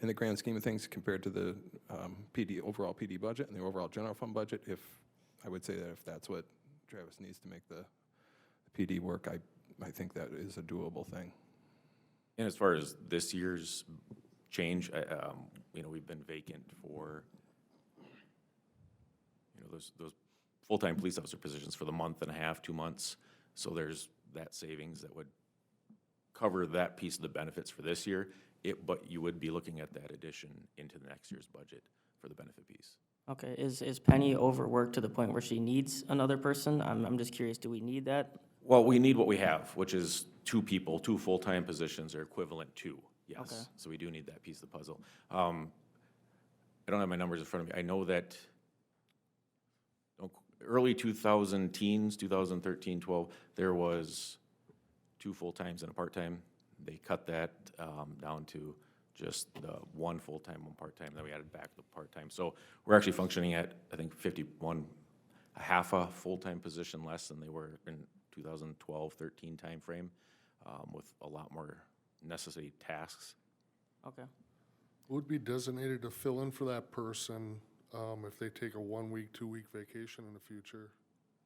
in the grand scheme of things compared to the overall PD budget and the overall general fund budget, I would say that if that's what Travis needs to make the PD work, I think that is a doable thing. And as far as this year's change, we've been vacant for, those full-time police officer positions for the month and a half, 2 months. So there's that savings that would cover that piece of the benefits for this year. But you would be looking at that addition into the next year's budget for the benefit piece. Okay, is Penny overworked to the point where she needs another person? I'm just curious, do we need that? Well, we need what we have, which is two people, two full-time positions are equivalent to, yes. Okay. So we do need that piece of the puzzle. I don't have my numbers in front of me. I know that early 2010s, 2013, 12, there was two full-times and a part-time. They cut that down to just the one full-time, one part-time, then we added back the part-time. So we're actually functioning at, I think, 51, a half a full-time position less than they were in 2012-13 timeframe, with a lot more necessary tasks. Okay. Would be designated to fill in for that person if they take a 1 week, 2 week vacation in the future?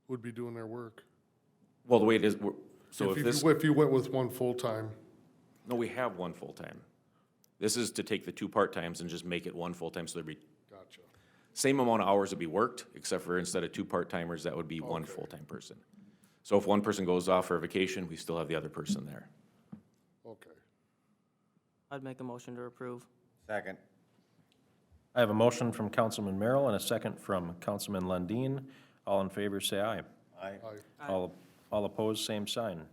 Would be doing their work? Well, the way it is, so If if you- this, If you went with one full-time, no, we have one full-time. This is to take the 2 part-times and just make it 1 full-time, so there'd be gotcha. same amount of hours would be worked, except for instead of 2 part-timers, that would be 1 Okay. full-time person. So if one person goes off for a vacation, we still have the other person there. Okay. I'd make a motion to approve. Second. I have a motion from Councilman Merrill and a second from Councilman Lundin. All in favor, say aye. Aye. Aye. All opposed, same sign.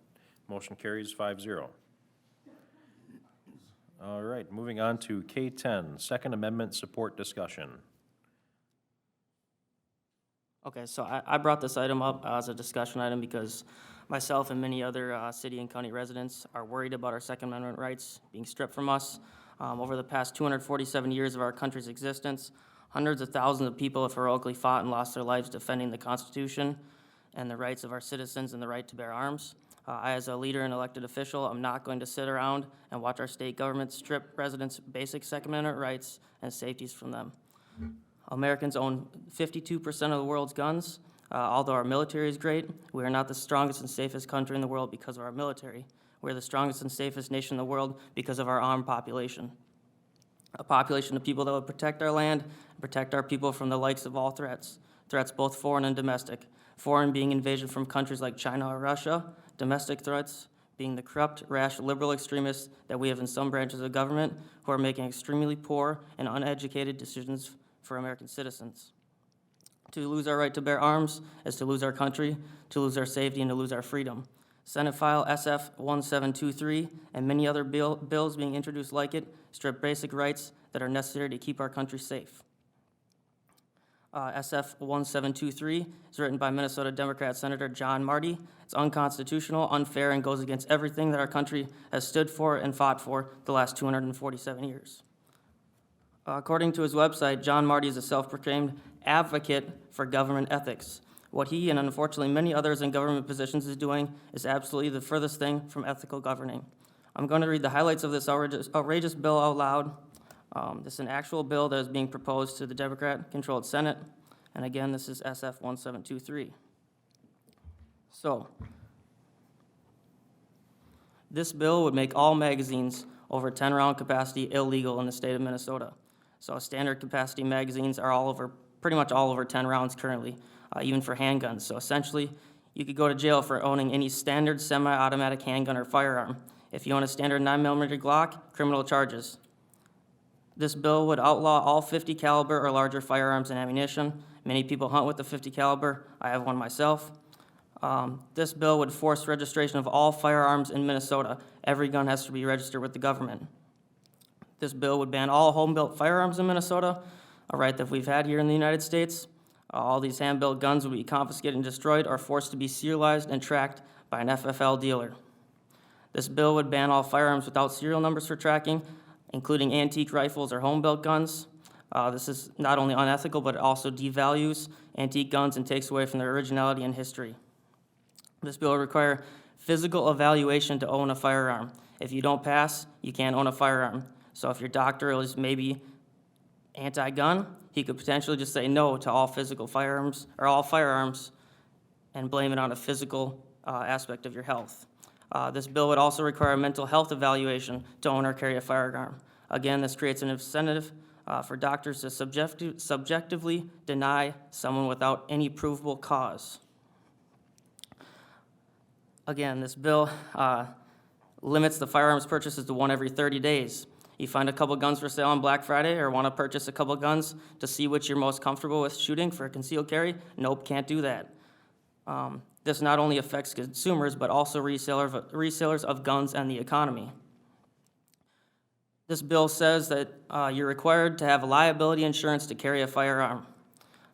Motion carries 5-0. All right, moving on to K10, Second Amendment support discussion. Okay, so I brought this item up as a discussion item because myself and many other city and county residents are worried about our Second Amendment rights being stripped from us. Over the past 247 years of our country's existence, hundreds of thousands of people have heroically fought and lost their lives defending the Constitution and the rights of our citizens and the right to bear arms. I, as a leader and elected official, am not going to sit around and watch our state government strip residents' basic Second Amendment rights and safeties from them. Americans own 52% of the world's guns. Although our military is great, we are not the strongest and safest country in the world because of our military. We're the strongest and safest nation in the world because of our armed population. A population of people that would protect our land and protect our people from the likes of all threats both foreign and domestic. Foreign being invasion from countries like China or Russia, domestic threats being the corrupt, rash, liberal extremists that we have in some branches of government who are making extremely poor and uneducated decisions for American citizens. To lose our right to bear arms is to lose our country, to lose our safety, and to lose our freedom. Senate File SF 1723 and many other bills being introduced like it strip basic rights that are necessary to keep our country safe. SF 1723 is written by Minnesota Democrat Senator John Marty. It's unconstitutional, unfair, and goes against everything that our country has stood for and fought for the last 247 years. According to his website, John Marty is a self-proclaimed advocate for government ethics. What he and unfortunately many others in government positions is doing is absolutely the furthest thing from ethical governing. I'm going to read the highlights of this outrageous bill out loud. This is an actual bill that is being proposed to the Democrat-controlled Senate. And again, this is SF 1723. So, this bill would make all magazines over 10-round capacity illegal in the state of Minnesota. So standard capacity magazines are pretty much all over 10 rounds currently, even for handguns. So essentially, you could go to jail for owning any standard semi-automatic handgun or firearm. If you own a standard 9mm Glock, criminal charges. This bill would outlaw all 50 caliber or larger firearms and ammunition. Many people hunt with the 50 caliber. I have one myself. This bill would force registration of all firearms in Minnesota. Every gun has to be registered with the government. This bill would ban all home-built firearms in Minnesota, a right that we've had here in the United States. All these hand-built guns would be confiscated and destroyed or forced to be serialized and tracked by an FFL dealer. This bill would ban all firearms without serial numbers for tracking, including antique rifles or home-built guns. This is not only unethical, but it also devalues antique guns and takes away from their originality and history. This bill would require physical evaluation to own a firearm. If you don't pass, you can't own a firearm. So if your doctor is maybe anti-gun, he could potentially just say no to all physical firearms, or all firearms, and blame it on a physical aspect of your health. This bill would also require a mental health evaluation to own or carry a firearm. Again, this creates an incentive for doctors to subjectively deny someone without any provable cause. Again, this bill limits the firearms purchases to one every 30 days. You find a couple guns for sale on Black Friday or want to purchase a couple guns to see which you're most comfortable with shooting for a concealed carry? Nope, can't do that. This not only affects consumers, but also resellers of guns and the economy. This bill says that you're required to have liability insurance to carry a firearm,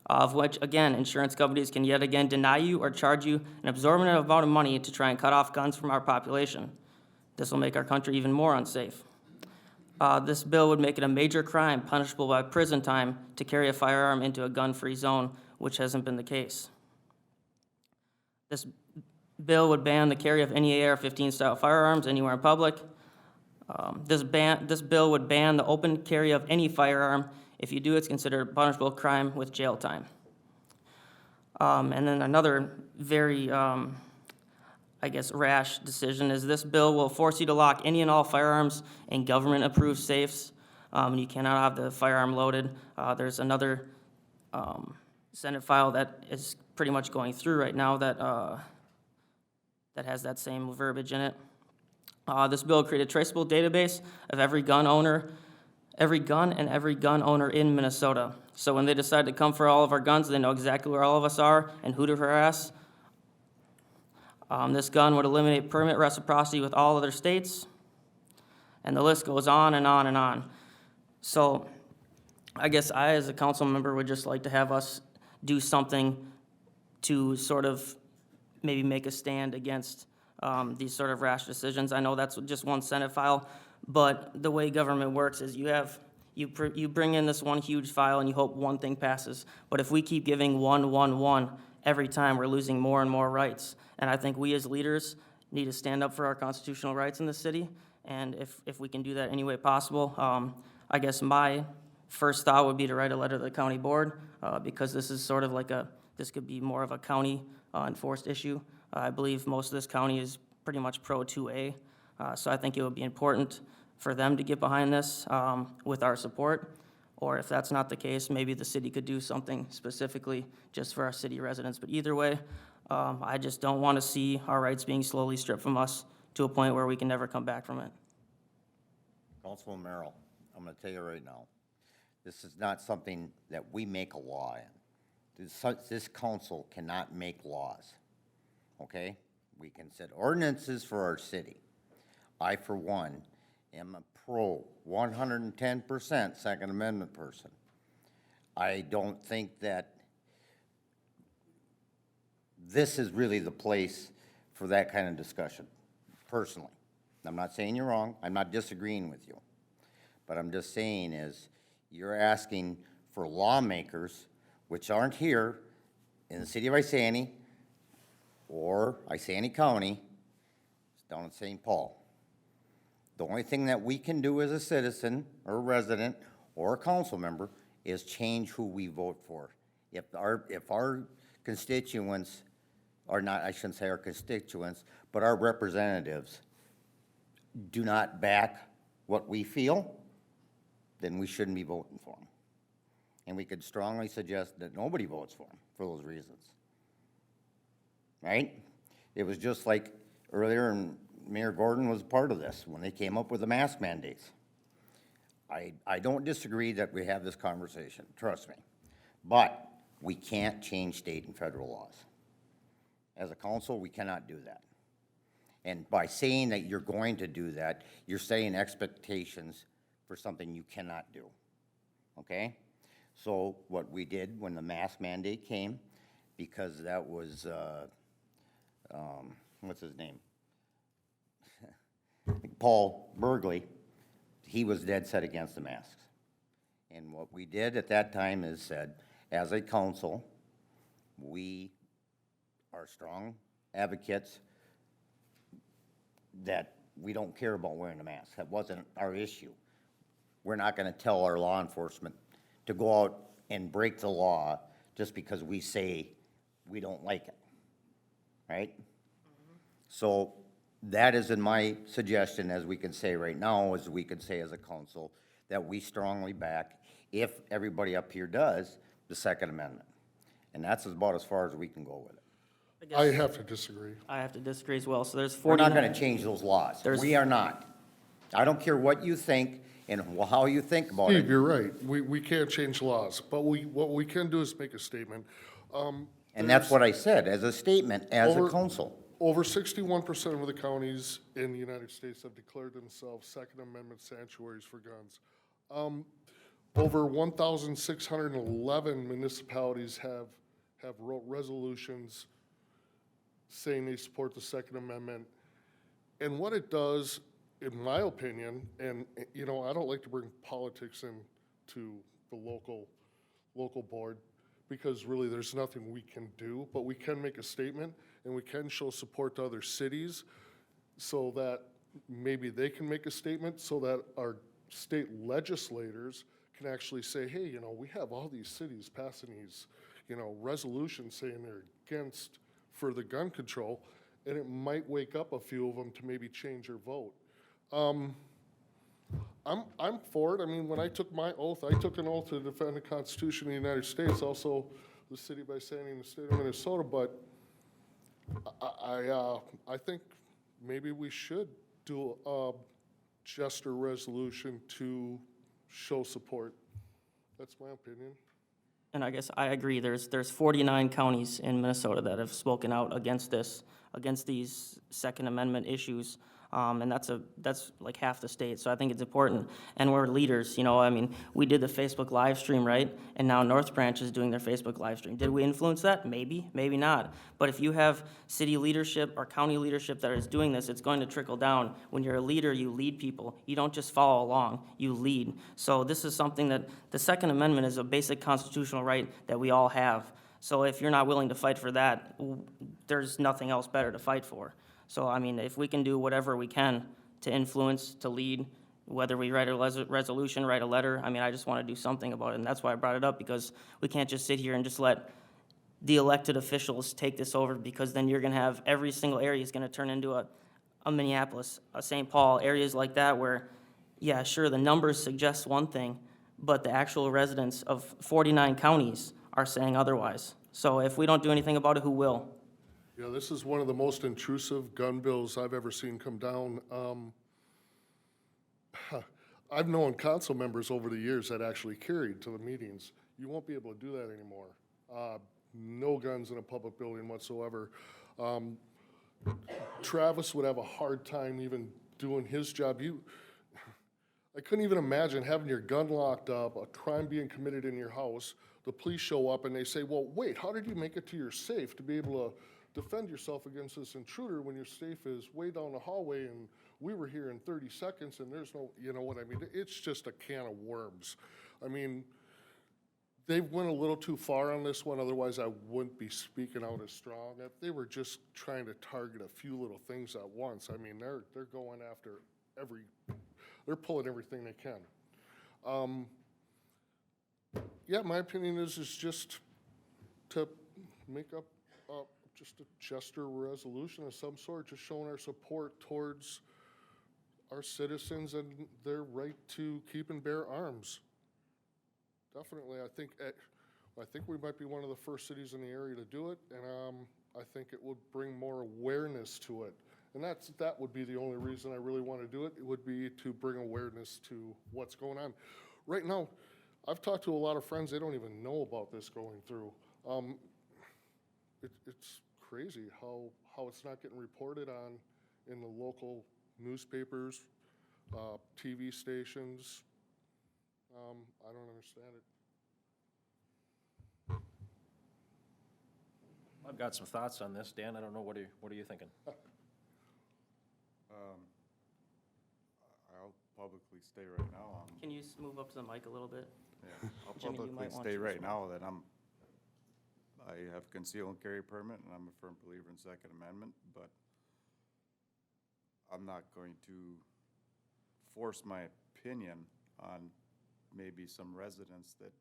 of which, again, insurance companies can yet again deny you or charge you an exorbitant amount of money to try and cut off guns from our population. This will make our country even more unsafe. This bill would make it a major crime punishable by prison time to carry a firearm into a gun-free zone, which hasn't been the case. This bill would ban the carry of any AR-15 style firearms anywhere in public. This bill would ban the open carry of any firearm. If you do, it's considered a punishable crime with jail time. And then another very, I guess, rash decision is this bill will force you to lock any and all firearms in government-approved safes. And you cannot have the firearm loaded. There's another Senate file that is pretty much going through right now that has that same verbiage in it. This bill will create a traceable database of every gun and every gun owner in Minnesota. So when they decide to come for all of our guns, they know exactly where all of us are and who to harass. This gun would eliminate permit reciprocity with all other states, and the list goes on and on and on. So I guess I, as a council member, would just like to have us do something to sort of maybe make a stand against these sort of rash decisions. I know that's just one Senate file, but the way government works is you bring in this one huge file and you hope one thing passes. But if we keep giving one every time, we're losing more and more rights. And I think we as leaders need to stand up for our constitutional rights in the city. And if we can do that any way possible, I guess my first thought would be to write a letter to the county board, because this is sort of like this could be more of a county enforced issue. I believe most of this county is pretty much pro 2A, so I think it would be important for them to get behind this with our support. Or if that's not the case, maybe the city could do something specifically just for our city residents. But either way, I just don't want to see our rights being slowly stripped from us to a point where we can never come back from it. Councilman Merrill, I'm gonna tell you right now, this is not something that we make a law in. This council cannot make laws, okay? We can set ordinances for our city. I, for one, am a pro 110% Second Amendment person. I don't think that this is really the place for that kind of discussion, personally. I'm not saying you're wrong. I'm not disagreeing with you. But I'm just saying is you're asking for lawmakers, which aren't here in the city of Isani or Isani County, it's down in St. Paul. The only thing that we can do as a citizen or a resident or a council member is change who we vote for. If our constituents are not, I shouldn't say our constituents, but our representatives do not back what we feel, then we shouldn't be voting for them. And we could strongly suggest that nobody votes for them for those reasons. Right? It was just like earlier, and Mayor Gordon was part of this, when they came up with the mask mandates. I don't disagree that we have this conversation, trust me. But we can't change state and federal laws. As a council, we cannot do that. And by saying that you're going to do that, you're setting expectations for something you cannot do, okay? So what we did when the mask mandate came, because that was, what's his name? Paul Burgley, he was dead set against the masks. And what we did at that time is said, as a council, we are strong advocates that we don't care about wearing a mask. That wasn't our issue. We're not gonna tell our law enforcement to go out and break the law just because we say we don't like it, right? So that is in my suggestion, as we can say right now, as we could say as a council, that we strongly back, if everybody up here does, the Second Amendment. And that's about as far as we can go with it. I have to disagree. I have to disagree as well. So there's We're 49. not gonna change those laws. We are not. I don't care what you think and how you think about Steve, it. you're right. We can't change laws, but what we can do is make a statement. And that's what I said, as a statement, as a Over- council. Over 61% of the counties in the United States have declared themselves Second Amendment sanctuaries for guns. Over 1,611 municipalities have wrote resolutions saying they support the Second Amendment. And what it does, in my opinion, and, you know, I don't like to bring politics into the local board, because really there's nothing we can do, but we can make a statement and we can show support to other cities so that maybe they can make a statement so that our state legislators can actually say, hey, you know, we have all these cities passing these, you know, resolutions saying they're against further gun control, and it might wake up a few of them to maybe change their vote. I'm for it. I mean, when I took my oath, I took an oath to defend the Constitution of the United States, also the city of Isani and the state of Minnesota, but I think maybe we should do a gesture resolution to show support. That's my opinion. And I guess I agree, there's 49 counties in Minnesota that have spoken out against this, against these Second Amendment issues. And that's like half the state, so I think it's important. And we're leaders, you know, I mean, we did the Facebook live stream, right? And now North Branch is doing their Facebook live stream. Did we influence that? Maybe, maybe not. But if you have city leadership or county leadership that is doing this, it's going to trickle down. When you're a leader, you lead people. You don't just follow along, you lead. So this is something that, the Second Amendment is a basic constitutional right that we all have. So if you're not willing to fight for that, there's nothing else better to fight for. So, I mean, if we can do whatever we can to influence, to lead, whether we write a resolution, write a letter, I mean, I just want to do something about it. And that's why I brought it up, because we can't just sit here and just let the elected officials take this over, because then you're going to have every single area is going to turn into a Minneapolis, a St. Paul, areas like that where, yeah, sure, the numbers suggest one thing, but the actual residents of 49 counties are saying otherwise. So if we don't do anything about it, who will? Yeah, this is one of the most intrusive gun bills I've ever seen come down. I've known council members over the years that actually carried to the meetings. You won't be able to do that anymore. No guns in a public building whatsoever. Travis would have a hard time even doing his job. I couldn't even imagine having your gun locked up, a crime being committed in your house, the police show up and they say, well, wait, how did you make it to your safe to be able to defend yourself against this intruder when your safe is way down the hallway and we were here in 30 seconds and there's no, you know what I mean? It's just a can of worms. I mean, they went a little too far on this one, otherwise I wouldn't be speaking out as strong. If they were just trying to target a few little things at once, I mean, they're going after they're pulling everything they can. Yeah, my opinion is just to make up just a gesture resolution of some sort, just showing our support towards our citizens and their right to keep and bear arms. Definitely, I think we might be one of the first cities in the area to do it, and I think it would bring more awareness to it. And that would be the only reason I really want to do it. It would be to bring awareness to what's going on. Right now, I've talked to a lot of friends, they don't even know about this going through. It's crazy how it's not getting reported on in the local newspapers, TV stations. I don't understand it. I've got some thoughts on this. Dan, I don't know, what are you thinking? I'll publicly stay right now. Can you move up to the mic a little bit? Yeah, I'll Jimmy, you publicly might want stay to right as now that I have conceal and carry permit, and I'm a firm believer in Second Amendment, but I'm not going to force my opinion on maybe some residents that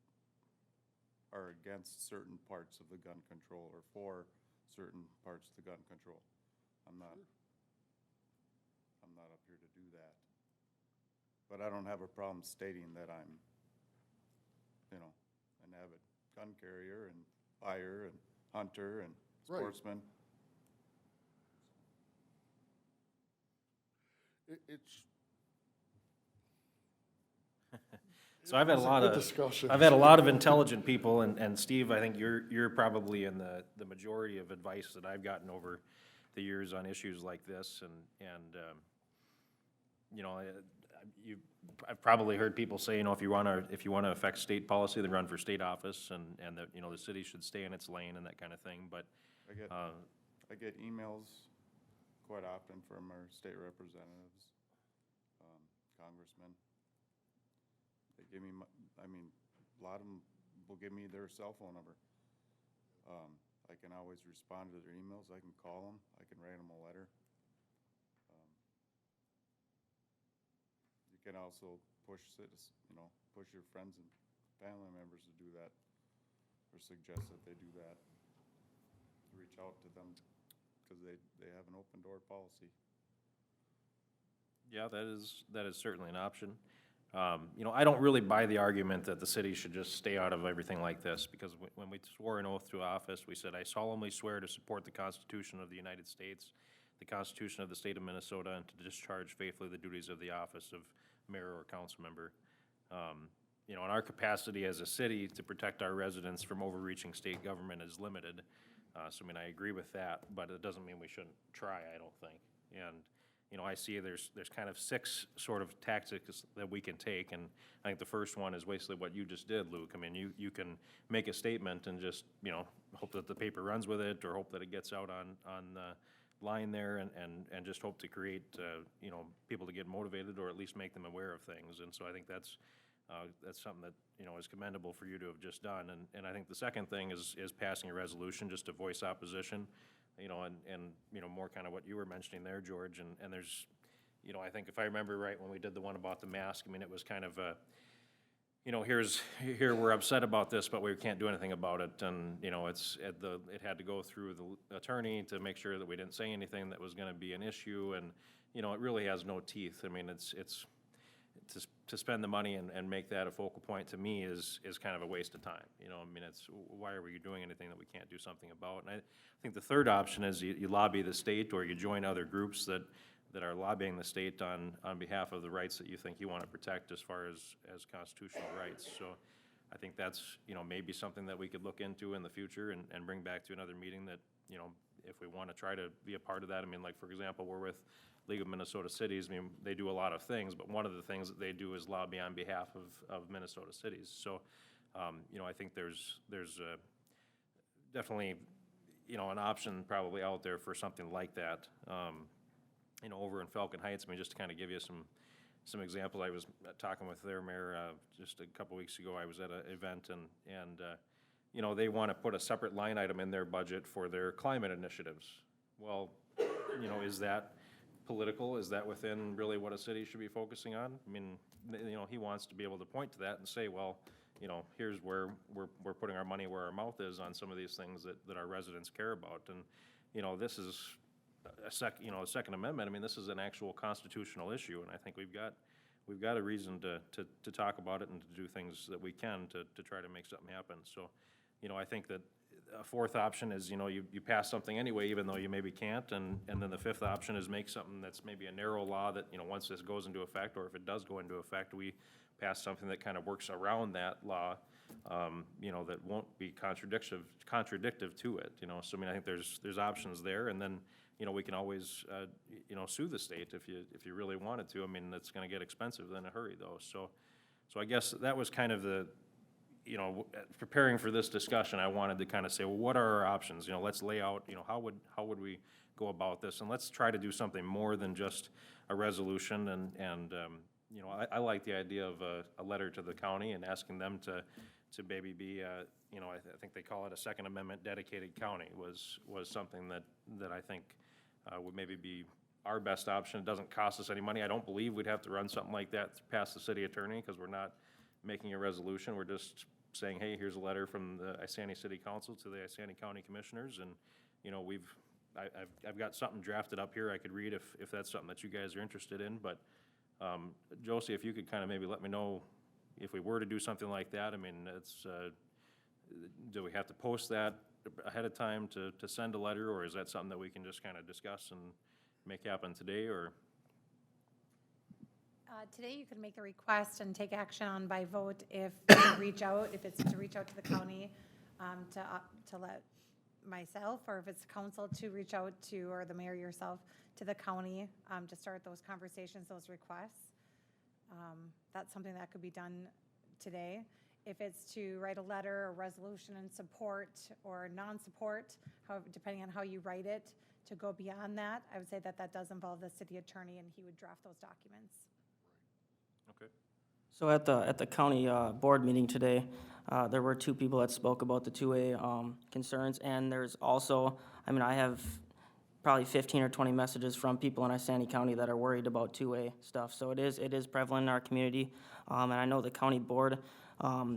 are against certain parts of the gun control or for certain parts of the gun control. I'm not up here to do that. But I don't have a problem stating that I'm, an avid gun carrier and buyer and hunter and Right. sportsman. It's So I've had a It's a lot good of, discussion. I've had a lot of intelligent people, and Steve, I think you're probably in the majority of advice that I've gotten over the years on issues like this, and I've probably heard people say, if you wanna affect state policy, then run for state office, and that, the city should stay in its lane and that kind of thing, but, I get emails quite often from our state representatives, congressmen. They give me, a lot of them will give me their cell phone number. I can always respond to their emails, I can call them, I can write them a letter. can also push push your friends and family members to do that, or suggest that they do that. Reach out to them, because they have an open door policy. Yeah, that is certainly an option. I don't really buy the argument that the city should just stay out of everything like this, because when we swore an oath to office, we said, "I solemnly swear to support the Constitution of the United States, the Constitution of the State of Minnesota, and to discharge faithfully the duties of the office of mayor or council member." In our capacity as a city to protect our residents from overreaching state government is limited. So, I agree with that, but it doesn't mean we shouldn't try, I don't think. And, I see there's kind of 6 sort of tactics that we can take, and I think the first one is basically what you just did, Luke. You can make a statement and just, hope that the paper runs with it, or hope that it gets out on the line there, and just hope to create, people to get motivated, or at least make them aware of things. And so I think that's something that, is commendable for you to have just done. And I think the second thing is passing a resolution just to voice opposition, and more kind of what you were mentioning there, George. And there's, I think if I remember right, when we did the one about the mask, it was kind of a, here we're upset about this, but we can't do anything about it. And, it had to go through the attorney to make sure that we didn't say anything that was gonna be an issue. And, it really has no teeth. It's to spend the money and make that a focal point, to me, is kind of a waste of time. It's, why are we doing anything that we can't do something about? And I think the third option is you lobby the state, or you join other groups that are lobbying the state on behalf of the rights that you think you want to protect as far as constitutional rights. So I think that's, maybe something that we could look into in the future and bring back to another meeting that, if we want to try to be a part of that. Like, for example, we're with League of Minnesota Cities. They do a lot of things, but one of the things that they do is lobby on behalf of Minnesota cities. So, I think there's definitely, an option probably out there for something like that. Over in Falcon Heights, just to kind of give you some examples, I was talking with their mayor just a couple weeks ago. I was at an event, and they want to put a separate line item in their budget for their climate initiatives. Well, is that political? Is that within really what a city should be focusing on? He wants to be able to point to that and say, well, here's where we're putting our money where our mouth is on some of these things that our residents care about. And, this is a Second Amendment. This is an actual constitutional issue, and I think we've got a reason to talk about it and to do things that we can to try to make something happen. So, I think that a fourth option is, you pass something anyway, even though you maybe can't, and then the fifth option is make something that's maybe a narrow law that, once this goes into effect, or if it does go into effect, we pass something that kind of works around that law, that won't be contradictive to it, So, I think there's options there, and then, we can always, sue the state if you really wanted to. That's gonna get expensive in a hurry, though. So I guess that was kind of the, preparing for this discussion, I wanted to kind of say, well, what are our options? Let's lay out, how would we go about this? And let's try to do something more than just a resolution. And I like the idea of a letter to the county and asking them to maybe be, I think they call it a Second Amendment dedicated county, was something that I think would maybe be our best option. It doesn't cost us any money. I don't believe we'd have to run something like that past the city attorney, because we're not making a resolution. We're just saying, hey, here's a letter from the Isanti City Council to the Isanti County Commissioners, and, I've got something drafted up here I could read if that's something that you guys are interested in. But, Josie, if you could kind of maybe let me know if we were to do something like that. Do we have to post that ahead of time to send a letter, or is that something that we can just kind of discuss and make happen today, or? Today, you could make the request and take action on by vote if you reach out, if it's to reach out to the county, to let myself, or if it's council to reach out to, or the mayor yourself, to the county, to start those conversations, those requests. That's something that could be done today. If it's to write a letter, or resolution in support or non-support, depending on how you write it, to go beyond that, I would say that does involve the city attorney, and he would draft those documents. Okay. So at the county board meeting today, there were 2 people that spoke about the 2A concerns, and there's also, I have probably 15 or 20 messages from people in Isani County that are worried about two-way stuff. So it is prevalent in our community. And I know the county board,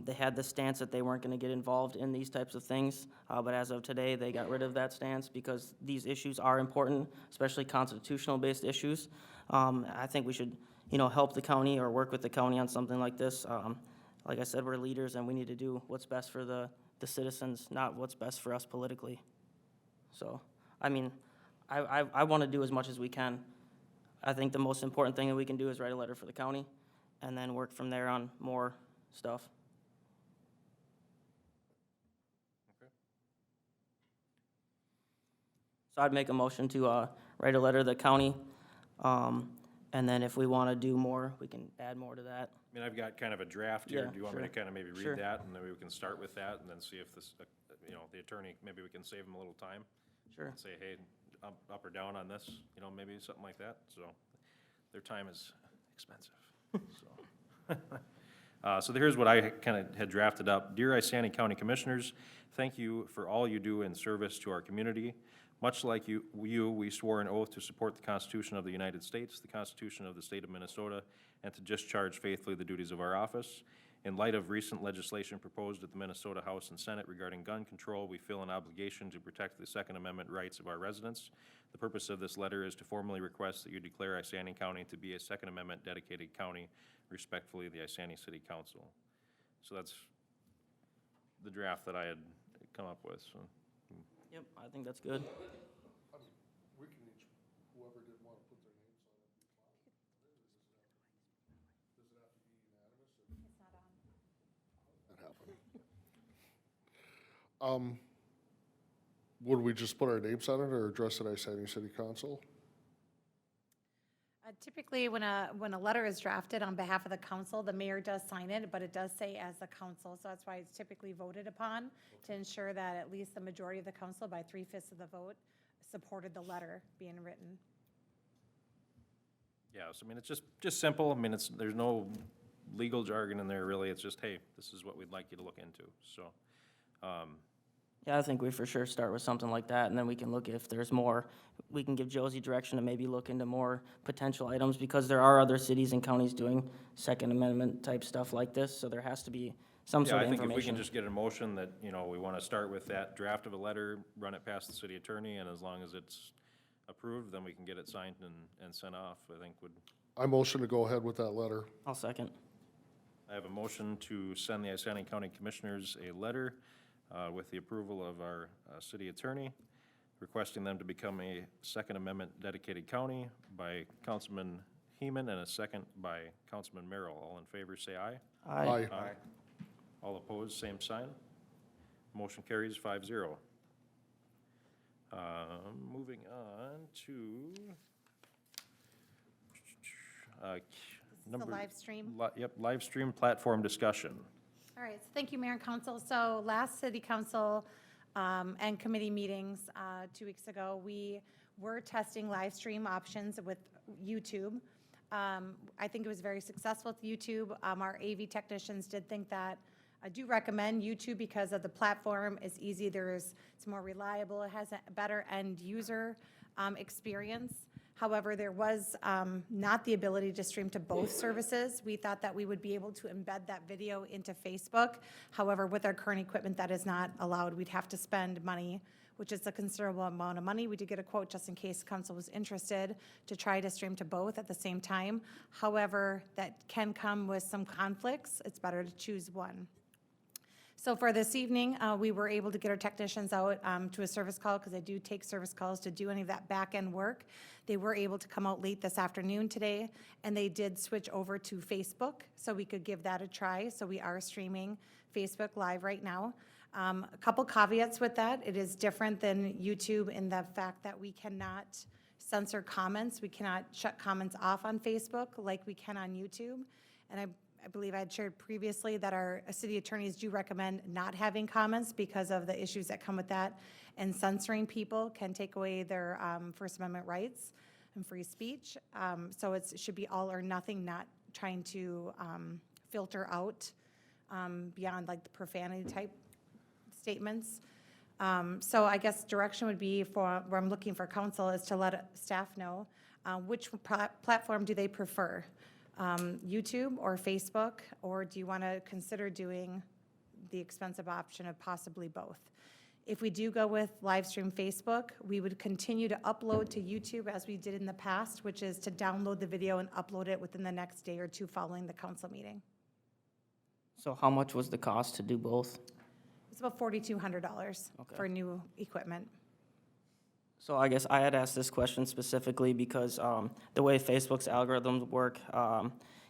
they had the stance that they weren't gonna get involved in these types of things. But as of today, they got rid of that stance because these issues are important, especially constitutional-based issues. I think we should, help the county or work with the county on something like this. Like I said, we're leaders and we need to do what's best for the citizens, not what's best for us politically. So, I mean, I want to do as much as we can. I think the most important thing that we can do is write a letter for the county and then work from there on more stuff. So I'd make a motion to write a letter to the county, and then if we want to do more, we can add more to that. I mean, I've got kind of a draft here. Yeah, Do you want me to sure. kind of maybe Sure. read that, and then we can start with that, and then see if this, the attorney, maybe we can save him a little time? Sure. And say, hey, up or down on this, maybe something like that, so their time is expensive, so. So here's what I kind of had drafted up. Dear Isani County Commissioners, thank you for all you do in service to our community. Much like you, we swore an oath to support the Constitution of the United States, the Constitution of the State of Minnesota, and to discharge faithfully the duties of our office. In light of recent legislation proposed at the Minnesota House and Senate regarding gun control, we feel an obligation to protect the Second Amendment rights of our residents. The purpose of this letter is to formally request that you declare Isani County to be a Second Amendment dedicated county. Respectfully, the Isani City Council. So that's the draft that I had come up with, so. Yep, I think that's good. We can each, whoever did want to put their names on it. Does it have to be unanimous? It's not on. That happened. Would we just put our names on it or address it as Isani City Council? Typically, when a letter is drafted on behalf of the council, the mayor does sign it, but it does say as the council, so that's why it's typically voted upon, to ensure that at least the majority of the council, by 3/5 of the vote, supported the letter being written. Yeah, so I mean, it's just simple. I mean, there's no legal jargon in there really. It's just, hey, this is what we'd like you to look into, so. Yeah, I think we for sure start with something like that, and then we can look if there's more. We can give Josie direction to maybe look into more potential items, because there are other cities and counties doing Second Amendment type stuff like this, so there has to be some Yeah, sort I of think if we can information. just get a motion that, we want to start with that draft of a letter, run it past the city attorney, and as long as it's approved, then we can get it signed and sent off, I think would. I motion to go ahead with that letter. I'll second. I have a motion to send the Isani County Commissioners a letter with the approval of our city attorney, requesting them to become a Second Amendment dedicated county by Councilman Heeman and a second by Councilman Merrill. All in favor, say aye. Aye. All opposed, same sign. Motion carries 5-0. Moving on to The live stream. live stream platform discussion. All right, so thank you, Mayor and Council. So last city council and committee meetings 2 weeks ago, we were testing live stream options with YouTube. I think it was very successful with YouTube. Our AV technicians did think that. I do recommend YouTube because of the platform. It's easy, it's more reliable, it has a better end user experience. However, there was not the ability to stream to both services. We thought that we would be able to embed that video into Facebook. However, with our current equipment, that is not allowed. We'd have to spend money, which is a considerable amount of money. We did get a quote just in case council was interested to try to stream to both at the same time. However, that can come with some conflicts. It's better to choose one. So for this evening, we were able to get our technicians out to a service call, because they do take service calls to do any of that back-end work. They were able to come out late this afternoon today, and they did switch over to Facebook, so we could give that a try. So we are streaming Facebook Live right now. A couple caveats with that. It is different than YouTube in the fact that we cannot censor comments. We cannot shut comments off on Facebook like we can on YouTube. And I believe I had shared previously that our city attorneys do recommend not having comments because of the issues that come with that, and censoring people can take away their First Amendment rights and free speech. So it should be all or nothing, not trying to filter out beyond like the profanity type statements. So I guess direction would be for, where I'm looking for council is to let staff know, which platform do they prefer? YouTube or Facebook, or do you want to consider doing the expensive option of possibly both? If we do go with live stream Facebook, we would continue to upload to YouTube as we did in the past, which is to download the video and upload it within the next day or two following the council meeting. So how much was the cost to do both? It's about $4,200 Okay. for new equipment. So I guess I had asked this question specifically because the way Facebook's algorithms work,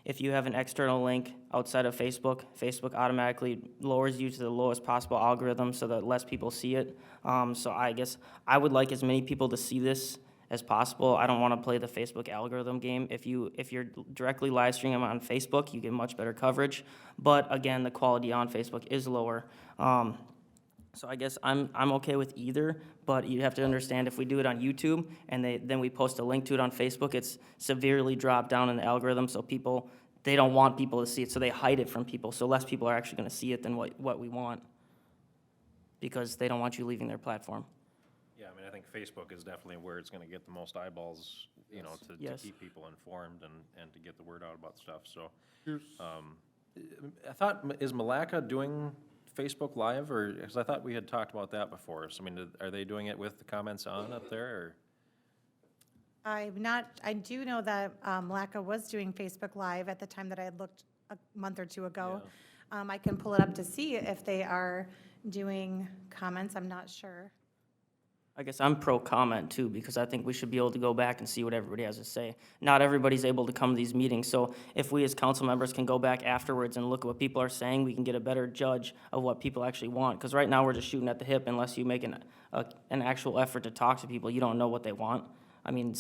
if you have an external link outside of Facebook, Facebook automatically lowers you to the lowest possible algorithm so that less people see it. So I guess I would like as many people to see this as possible. I don't want to play the Facebook algorithm game. If you're directly live streaming on Facebook, you get much better coverage. But again, the quality on Facebook is lower. So I guess I'm okay with either, but you have to understand if we do it on YouTube and then we post a link to it on Facebook, it's severely dropped down in the algorithm, so they don't want people to see it, so they hide it from people, so less people are actually gonna see it than what we want, because they don't want you leaving their platform. Yeah, I mean, I think Facebook is definitely where it's gonna get the most eyeballs, you know, to Yes. keep people informed and to get the word out about stuff, so. Here's, I thought, is Malacca doing Facebook Live, or, because I thought we had talked about that before, so I mean, are they doing it with the comments on up there, or? I do know that Malacca was doing Facebook Live at the time that I had looked a month or two ago. I can pull it up to see if they are doing comments, I'm not sure. I guess I'm pro-comment too, because I think we should be able to go back and see what everybody has to say. Not everybody's able to come to these meetings, so if we as council members can go back afterwards and look at what people are saying, we can get a better judge of what people actually want. Because right now, we're just shooting at the hip unless you make an actual effort to talk to people. You don't know what they want. I mean,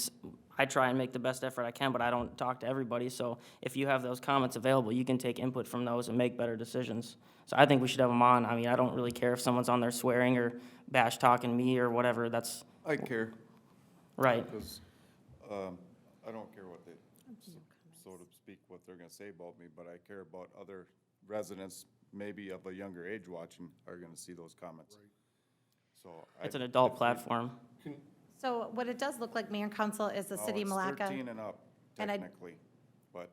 I try and make the best effort I can, but I don't talk to everybody, so if you have those comments available, you can take input from those and make better decisions. So I think we should have them on. I mean, I don't really care if someone's on there swearing or bash talking me or whatever, that's I care, right. because, I don't care what they, so to speak, what they're gonna say about me, but I care about other residents, maybe of a younger age watching, are gonna see those comments. So. It's an adult platform. So what it does look like, Mayor and Council, is the city of Malacca. 13 and up, And technically, but.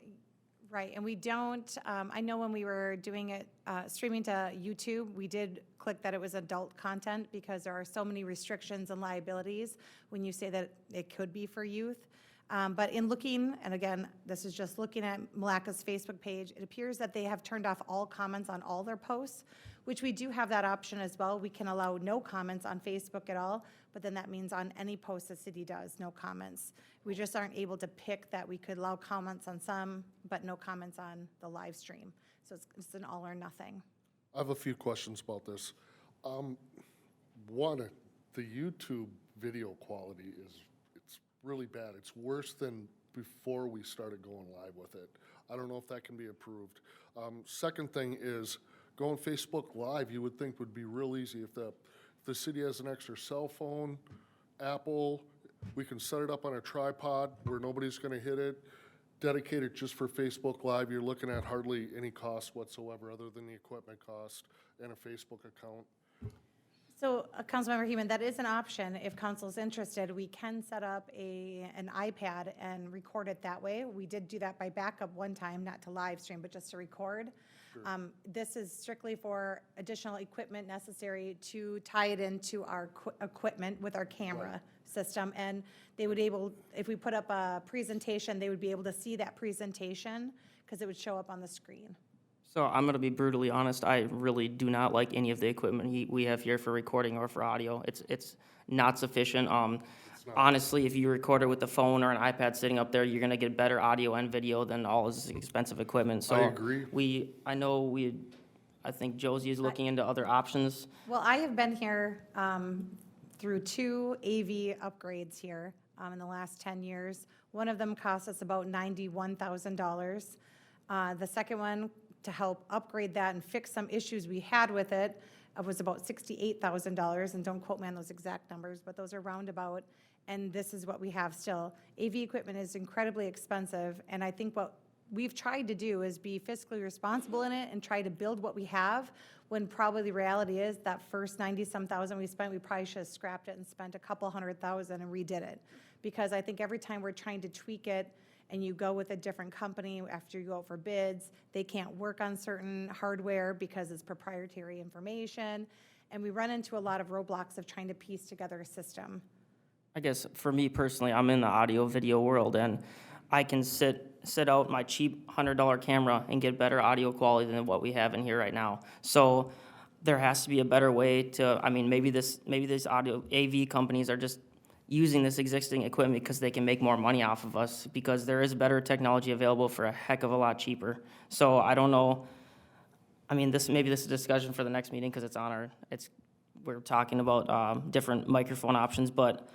Right, and we don't, I know when we were doing it, streaming to YouTube, we did click that it was adult content because there are so many restrictions and liabilities when you say that it could be for youth. But in looking, and again, this is just looking at Malacca's Facebook page, it appears that they have turned off all comments on all their posts, which we do have that option as well. We can allow no comments on Facebook at all, but then that means on any post the city does, no comments. We just aren't able to pick that we could allow comments on some, but no comments on the live stream. So it's an all or nothing. I have a few questions about this. One, the YouTube video quality it's really bad. It's worse than before we started going live with it. I don't know if that can be improved. Second thing is, going Facebook Live, you would think would be real easy. If the city has an extra cell phone, Apple, we can set it up on a tripod where nobody's gonna hit it, dedicate it just for Facebook Live. You're looking at hardly any cost whatsoever other than the equipment cost and a Facebook account. So, Councilmember Heeman, that is an option. If council's interested, we can set up an iPad and record it that way. We did do that by backup one time, not to live stream, but just to record. This is strictly for additional equipment necessary to tie it into our equipment with our camera system. And they would if we put up a presentation, they would be able to see that presentation because it would show up on the screen. So I'm gonna be brutally honest, I really do not like any of the equipment we have here for recording or for audio. It's not sufficient. Honestly, if you record it with a phone or an iPad sitting up there, you're gonna get better audio and video than all this expensive equipment. So I agree. I think Josie is looking into other options. Well, I have been here through 2 AV upgrades here in the last 10 years. One of them cost us about $91,000. The second one, to help upgrade that and fix some issues we had with it, was about $68,000, and don't quote me on those exact numbers, but those are roundabout, and this is what we have still. AV equipment is incredibly expensive, and I think what we've tried to do is be fiscally responsible in it and try to build what we have, when probably the reality is that first 90-some thousand we spent, we probably should have scrapped it and spent a couple $100,000 and redid it. Because I think every time we're trying to tweak it and you go with a different company after you go out for bids, they can't work on certain hardware because it's proprietary information. And we run into a lot of roadblocks of trying to piece together a system. I guess for me personally, I'm in the audio video world, and I can sit out my cheap $100 camera and get better audio quality than what we have in here right now. So there has to be a better way to, I mean, maybe these audio AV companies are just using this existing equipment because they can make more money off of us, because there is better technology available for a heck of a lot cheaper. So I don't know, I mean, maybe this is a discussion for the next meeting, because we're talking about different microphone options, but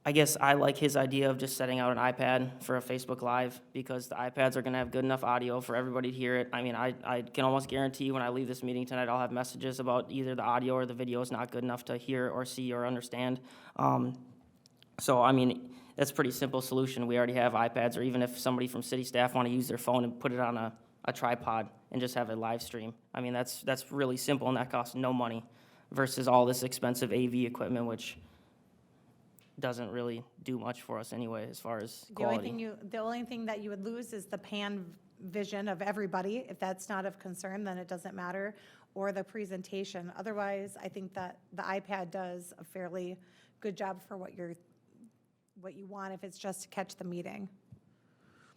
I guess I like his idea of just setting out an iPad for a Facebook Live, because the iPads are gonna have good enough audio for everybody to hear it. I mean, I can almost guarantee when I leave this meeting tonight, I'll have messages about either the audio or the video is not good enough to hear or see or understand. So, I mean, that's a pretty simple solution. We already have iPads, or even if somebody from city staff wanna use their phone and put it on a tripod and just have a live stream. I mean, that's really simple, and that costs no money versus all this expensive AV equipment, which doesn't really do much for us anyway as far as quality. The only thing that you would lose is the pan vision of everybody. If that's not of concern, then it doesn't matter, or the presentation. Otherwise, I think that the iPad does a fairly good job for what you want, if it's just to catch the meeting.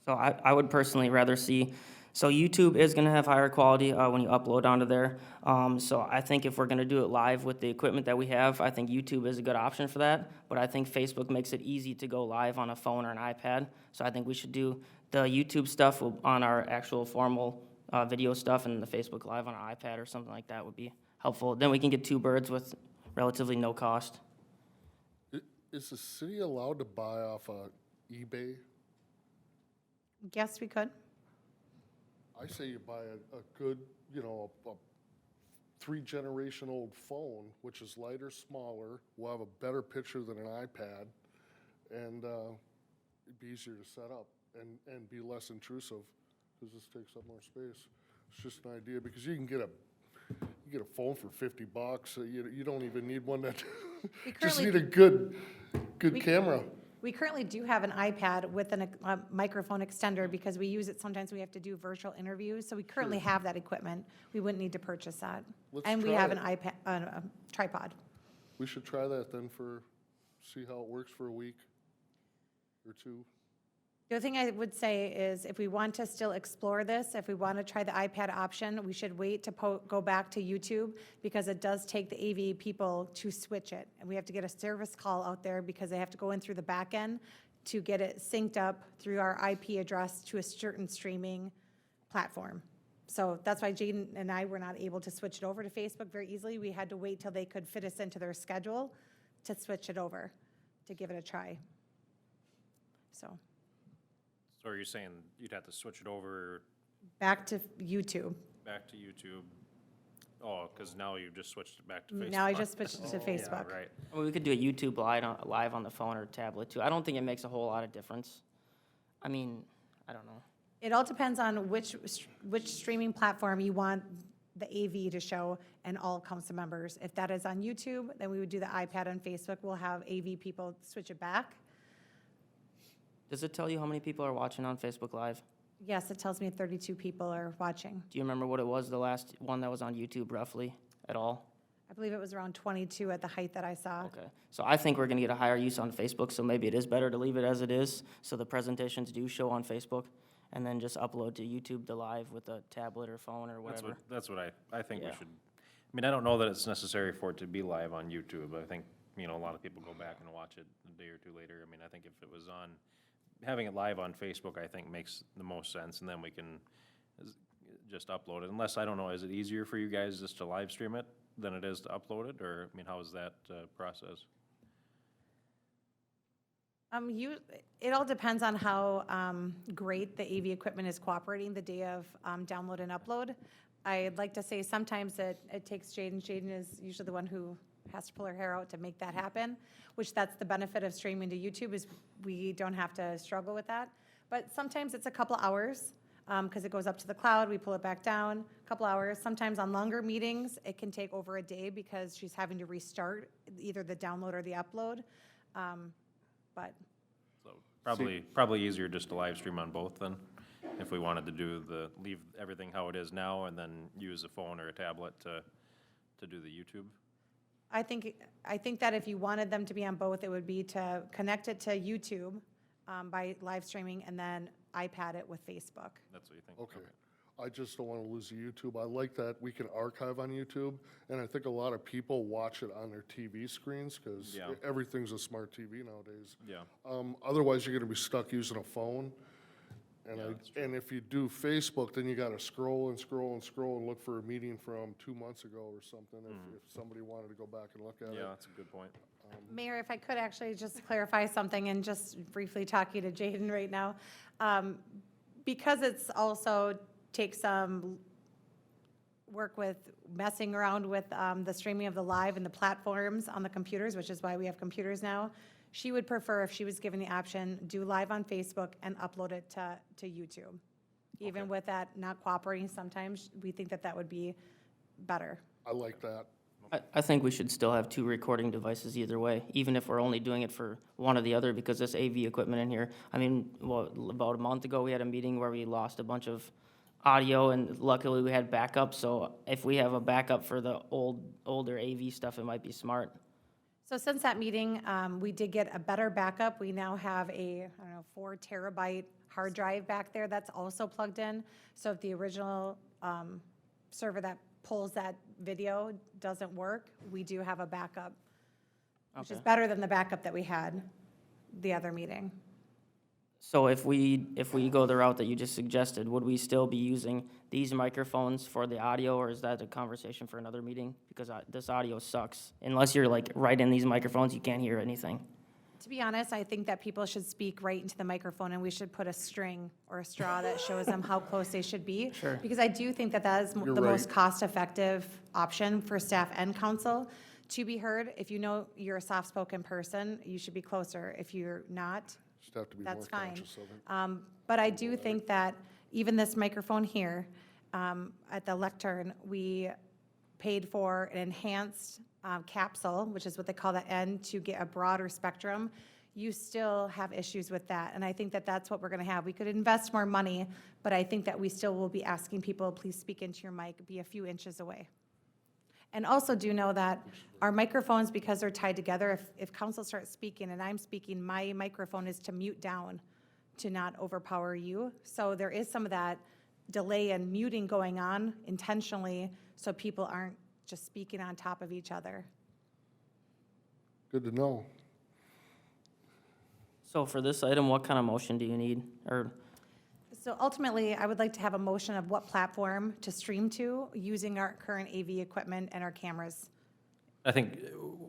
So I would personally rather see, so YouTube is gonna have higher quality when you upload onto there. So I think if we're gonna do it live with the equipment that we have, I think YouTube is a good option for that. But I think Facebook makes it easy to go live on a phone or an iPad. So I think we should do the YouTube stuff on our actual formal video stuff, and the Facebook Live on an iPad or something like that would be helpful. Then we can get two birds with relatively no cost. Is the city allowed to buy off eBay? Yes, we could. I say you buy a good, a 3-generation-old phone, which is lighter, smaller, will have a better picture than an iPad, and it'd be easier to set up and be less intrusive, because this takes up more space. It's just an idea, because you can get a phone for $50. So you don't even need one that just need a good camera. We currently do have an iPad with a microphone extender, because we use it sometimes we have to do virtual interviews. So we currently have that equipment. We wouldn't need to purchase that. And we have an iPad, a tripod. We should try that then see how it works for a week or two. The other thing I would say is, if we want to still explore this, if we want to try the iPad option, we should wait to go back to YouTube, because it does take the AV people to switch it. And we have to get a service call out there, because they have to go in through the back end to get it synced up through our IP address to a certain streaming platform. So that's why Jaden and I were not able to switch it over to Facebook very easily. We had to wait till they could fit us into their schedule to switch it over, to give it a try. So So are you saying you'd have to switch it over back to YouTube. back to YouTube? Oh, because now you've just switched it back to Facebook. Now I just switched it to Facebook. Yeah, right. I mean, we could do a YouTube live on the phone or tablet too. I don't think it makes a whole lot of difference. I mean, I don't know. It all depends on which streaming platform you want the AV to show and all council members. If that is on YouTube, then we would do the iPad on Facebook. We'll have AV people switch it back. Does it tell you how many people are watching on Facebook Live? Yes, it tells me 32 people are watching. Do you remember what it was, the last one that was on YouTube roughly at all? I believe it was around 22 at the height that I saw. Okay, so I think we're gonna get a higher use on Facebook, so maybe it is better to leave it as it is, so the presentations do show on Facebook, and then just upload to YouTube the live with a tablet or phone or whatever. That's what I think we Yeah. should, I mean, I don't know that it's necessary for it to be live on YouTube. I think, a lot of people go back and watch it a day or two later. I mean, I think if it was having it live on Facebook, I think makes the most sense, and then we can just upload it. Unless, I don't know, is it easier for you guys just to live stream it than it is to upload it, or, I mean, how is that process? It all depends on how great the AV equipment is cooperating the day of download and upload. I'd like to say sometimes it takes Jaden. Jaden is usually the one who has to pull her hair out to make that happen, which that's the benefit of streaming to YouTube, is we don't have to struggle with that. But sometimes it's a couple hours, because it goes up to the cloud, we pull it back down, a couple hours. Sometimes on longer meetings, it can take over a day because she's having to restart either the download or the upload. But So probably easier just to live stream on both then, if we wanted to leave everything how it is now and then use a phone or a tablet to do the YouTube. I think that if you wanted them to be on both, it would be to connect it to YouTube by live streaming and then iPad it with Facebook. That's what you think? Okay. I just don't want to lose the YouTube. I like that we can archive on YouTube, and I think a lot of people watch it on their TV screens because Yeah. everything's a smart TV nowadays. Yeah. Otherwise, you're going to be stuck using a phone. And Yeah, that's true. and if you do Facebook, then you got to scroll and scroll and scroll and look for a meeting from 2 months ago or something, if somebody wanted to go back and look at it. Yeah, that's a good point. Mayor, if I could actually just clarify something and just briefly talking to Jaden right now. Because it's also takes some work with messing around with the streaming of the live and the platforms on the computers, which is why we have computers now. She would prefer, if she was given the option, do live on Facebook and upload it to YouTube. Even Okay. with that not cooperating sometimes, we think that that would be better. I like that. I think we should still have 2 recording devices either way, even if we're only doing it for one or the other, because this AV equipment in here, I mean, well, about a month ago, we had a meeting where we lost a bunch of audio, and luckily we had backup, so if we have a backup for the older AV stuff, it might be smart. So since that meeting, we did get a better backup. We now have a, 4 terabyte hard drive back there that's also plugged in. So if the original server that pulls that video doesn't work, we do have a backup, which is Okay. better than the backup that we had the other meeting. So if we go the route that you just suggested, would we still be using these microphones for the audio, or is that a conversation for another meeting? Because this audio sucks. Unless you're like right in these microphones, you can't hear anything. To be honest, I think that people should speak right into the microphone, and we should put a string or a straw that shows them how close they should be. Sure. Because I do think that that is You're the most right. cost-effective option for staff and council to be heard. If you know you're a soft-spoken person, you should be closer. If you're not, Just have to be more that's fine. conscious of it. But I do think that even this microphone here, at the lectern, we paid for an enhanced capsule, which is what they call the N, to get a broader spectrum. You still have issues with that, and I think that that's what we're gonna have. We could invest more money, but I think that we still will be asking people, please speak into your mic, be a few inches away. And also do know that our microphones, because they're tied together, if council starts speaking and I'm speaking, my microphone is to mute down to not overpower you. So there is some of that delay and muting going on intentionally, so people aren't just speaking on top of each other. Good to know. So for this item, what kind of motion do you need? Or, So ultimately, I would like to have a motion of what platform to stream to using our current AV equipment and our cameras. I think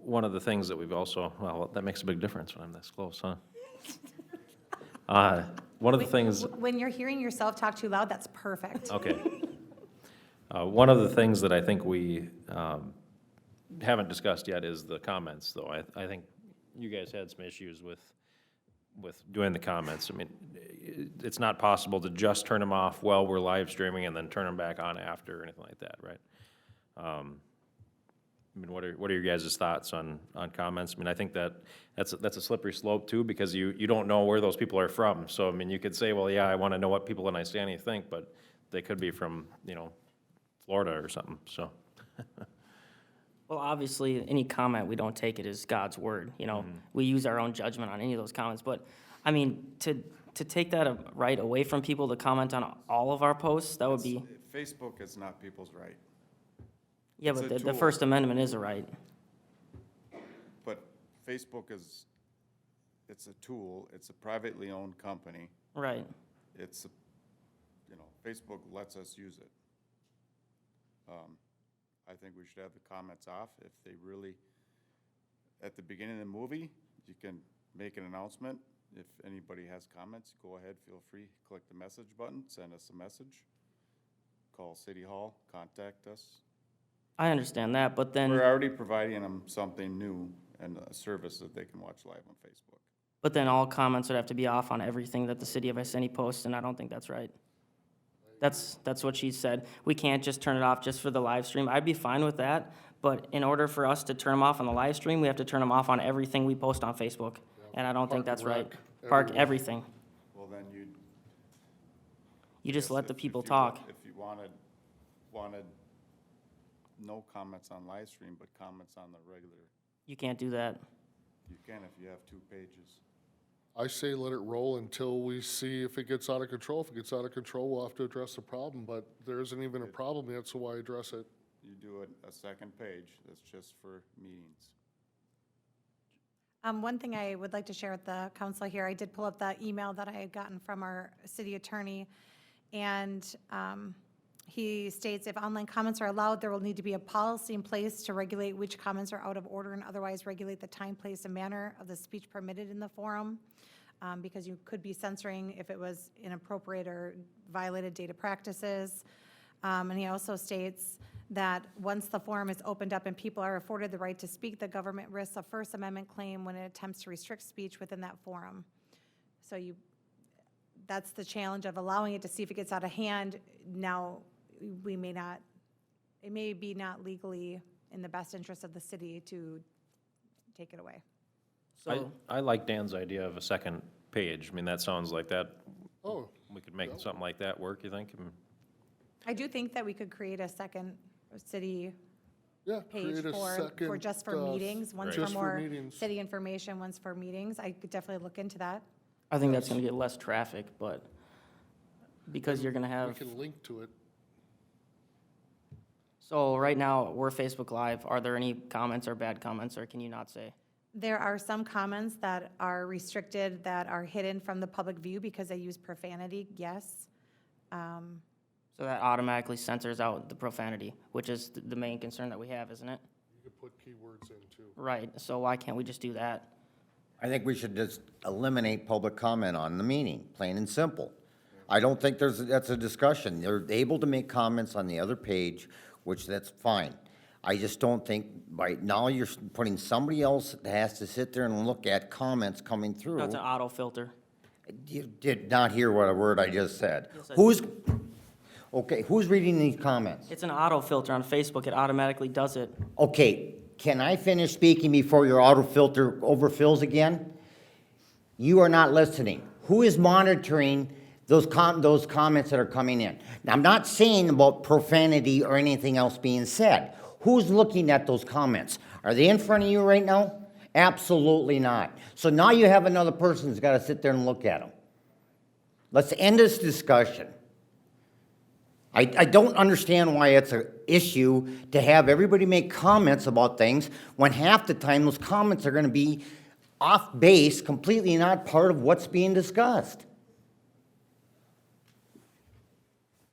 one of the things that we've also, well, that makes a big difference when I'm this close, huh? One of the things, When you're hearing yourself talk too loud, that's perfect. okay. One of the things that I think we haven't discussed yet is the comments, though. I think you guys had some issues with doing the comments. I mean, it's not possible to just turn them off while we're live streaming and then turn them back on after or anything like that, right? I mean, what are your guys' thoughts on comments? I mean, I think that's a slippery slope too, because you don't know where those people are from. So, I mean, you could say, well, yeah, I want to know what people in Isani think, but they could be from, Florida or something, so. well, obviously, any comment, we don't take it as God's word, We use our own judgment on any of those comments, but, I mean, to take that right away from people to comment on all of our posts, that would be, Facebook is not people's right. yeah, it's but a the tool. First Amendment is a right. But Facebook it's a tool, it's a privately owned company. Right. It's, Facebook lets us use it. I think we should have the comments off. If they really, at the beginning of the movie, you can make an announcement. If anybody has comments, go ahead, feel free, click the message button, send us a message. Call City Hall, contact us. I understand that, but then. We're already providing them something new and a service that they can watch live on Facebook. But then all comments would have to be off on everything that the city of Iceni posts, and I don't think that's right. That's what she said. We can't just turn it off just for the live stream. I'd be fine with that, but in order for us to turn them off on the live stream, we have to turn them off on everything we post on Facebook. And I don't think Park that's and right. Rec, Park, everywhere. everything. Well, then you'd. You just guess let the if people you wa- talk. If you wanted no comments on live stream, but comments on the regular, You can't do that. you can if you have 2 pages. I say let it roll until we see if it gets out of control. If it gets out of control, we'll have to address the problem, but there isn't even a problem yet, so why address it? You do a second page that's just for meetings. One thing I would like to share with the council here, I did pull up the email that I had gotten from our city attorney, and he states, if online comments are allowed, there will need to be a policy in place to regulate which comments are out of order and otherwise regulate the time, place, and manner of the speech permitted in the forum, because you could be censoring if it was inappropriate or violated data practices. And he also states that once the forum is opened up and people are afforded the right to speak, the government risks a First Amendment claim when it attempts to restrict speech within that forum. So that's the challenge of allowing it to see if it gets out of hand. Now, we may not, it may be not legally in the best interest of the city to take it away. So, I like Dan's idea of a second page. I mean, that sounds like that, Oh, we could make something like that work, you think? I do think that we could create a second city yeah, page create a for second. just for meetings, one's for Just for more meetings. city information, one's for meetings. I could definitely look into that. I think that's gonna get less traffic, but because you're gonna We have, can link to it. so right now, we're Facebook Live. Are there any comments or bad comments, or can you not say? There are some comments that are restricted, that are hidden from the public view because they use profanity, yes. So that automatically censors out the profanity, which is the main concern that we have, isn't it? You could put keywords in too. Right, so why can't we just do that? I think we should just eliminate public comment on the meeting, plain and simple. I don't think that's a discussion. They're able to make comments on the other page, which that's fine. I just don't think, right now you're putting somebody else that has to sit there and look at comments coming through. That's an auto filter. You did not hear what a word I just said. Yes, I Who's reading these comments? It's an auto filter on Facebook. It automatically does it. Okay, can I finish speaking before your auto filter overfills again? You are not listening. Who is monitoring those comments that are coming in? Now, I'm not saying about profanity or anything else being said. Who's looking at those comments? Are they in front of you right now? Absolutely not. So now you have another person who's got to sit there and look at them. Let's end this discussion. I don't understand why it's an issue to have everybody make comments about things when half the time those comments are going to be off base, completely not part of what's being discussed.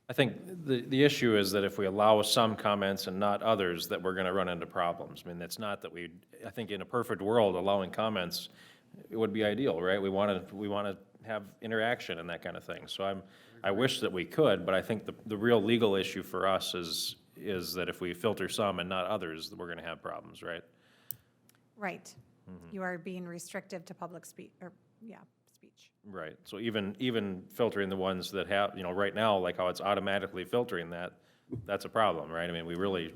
I think the issue is that if we allow some comments and not others, that we're gonna run into problems. I mean, it's not that I think in a perfect world, allowing comments, it would be ideal, right? We wanna have interaction and that kind of thing. So I wish that we could, but I think the real legal issue for us is that if we filter some and not others, we're gonna have problems, right? Right. You are being restrictive to public speech. Right, so even filtering the ones that have, right now, like how it's automatically filtering that's a problem, right? I mean, we really,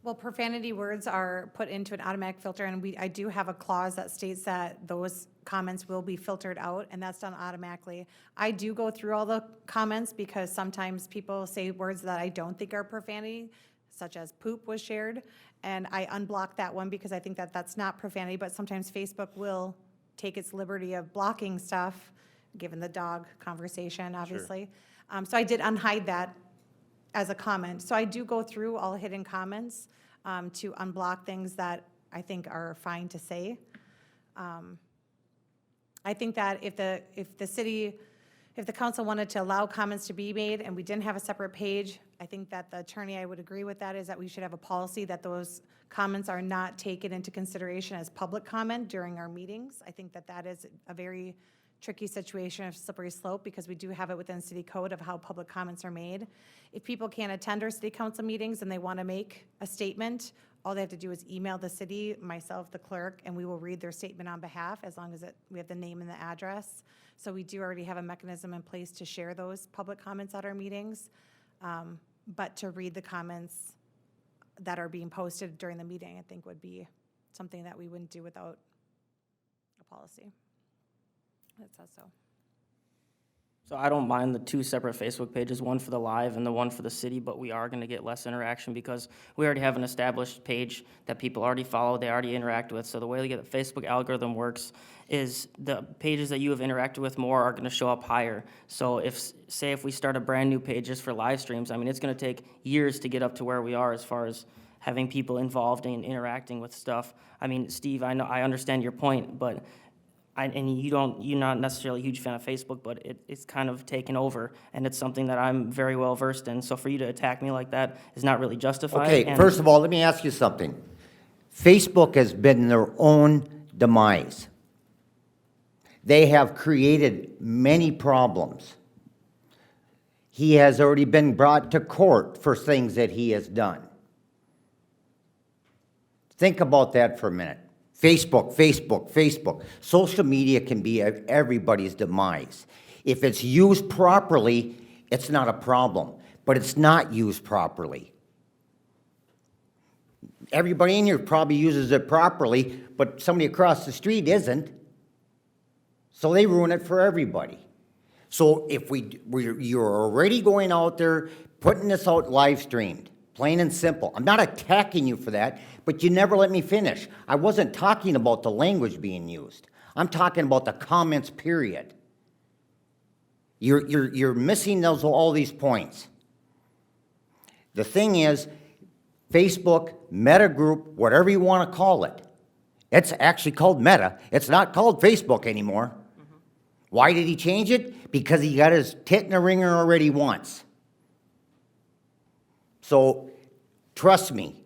Well, profanity words are put into an automatic filter, and I do have a clause that states that those comments will be filtered out, and that's done automatically. I do go through all the comments because sometimes people say words that I don't think are profanity, such as poop was shared, and I unblock that one because I think that that's not profanity, but sometimes Facebook will take its liberty of blocking stuff, given the dog conversation, obviously. So I did unhide that as a comment. So I do go through all hidden comments to unblock things that I think are fine to say. I think that if the council wanted to allow comments to be made and we didn't have a separate page, I think that the attorney, I would agree with that, is that we should have a policy that those comments are not taken into consideration as public comment during our meetings. I think that that is a very tricky situation, a slippery slope, because we do have it within city code of how public comments are made. If people can't attend our city council meetings and they want to make a statement All they have to do is email the city, myself, the clerk, and we will read their statement on behalf as long as we have the name and the address. So we do already have a mechanism in place to share those public comments at our meetings. But to read the comments that are being posted during the meeting, I think would be something that we wouldn't do without a policy that says so. So I don't mind the two separate Facebook pages, one for the live and the one for the city, but we are gonna get less interaction because we already have an established page that people already follow, they already interact with. So the way the Facebook algorithm works is the pages that you have interacted with more are gonna show up higher. So if we start a brand-new page just for live streams, I mean, it's gonna take years to get up to where we are as far as having people involved in interacting with stuff. I mean, Steve, I know, I understand your point, but you're not necessarily a huge fan of Facebook, but it's kind of taken over, and it's something that I'm very well versed in. So for you to attack me like that is not really justified. Okay, and- first of all, let me ask you something. Facebook has been their own demise. They have created many problems. He has already been brought to court for things that he has done. Think about that for a minute. Facebook, Facebook, Facebook. Social media can be everybody's demise. If it's used properly, it's not a problem, but it's not used properly. Everybody in here probably uses it properly, but somebody across the street isn't. So they ruin it for everybody. So if you're already going out there, putting this out live streamed, plain and simple. I'm not attacking you for that, but you never let me finish. I wasn't talking about the language being used. I'm talking about the comments, period. You're missing all these points. The thing is, Facebook, Meta Group, whatever you want to call it, it's actually called Meta. It's not called Facebook anymore. Why did he change it? Because he got his tit in a ringer already once. So, trust me,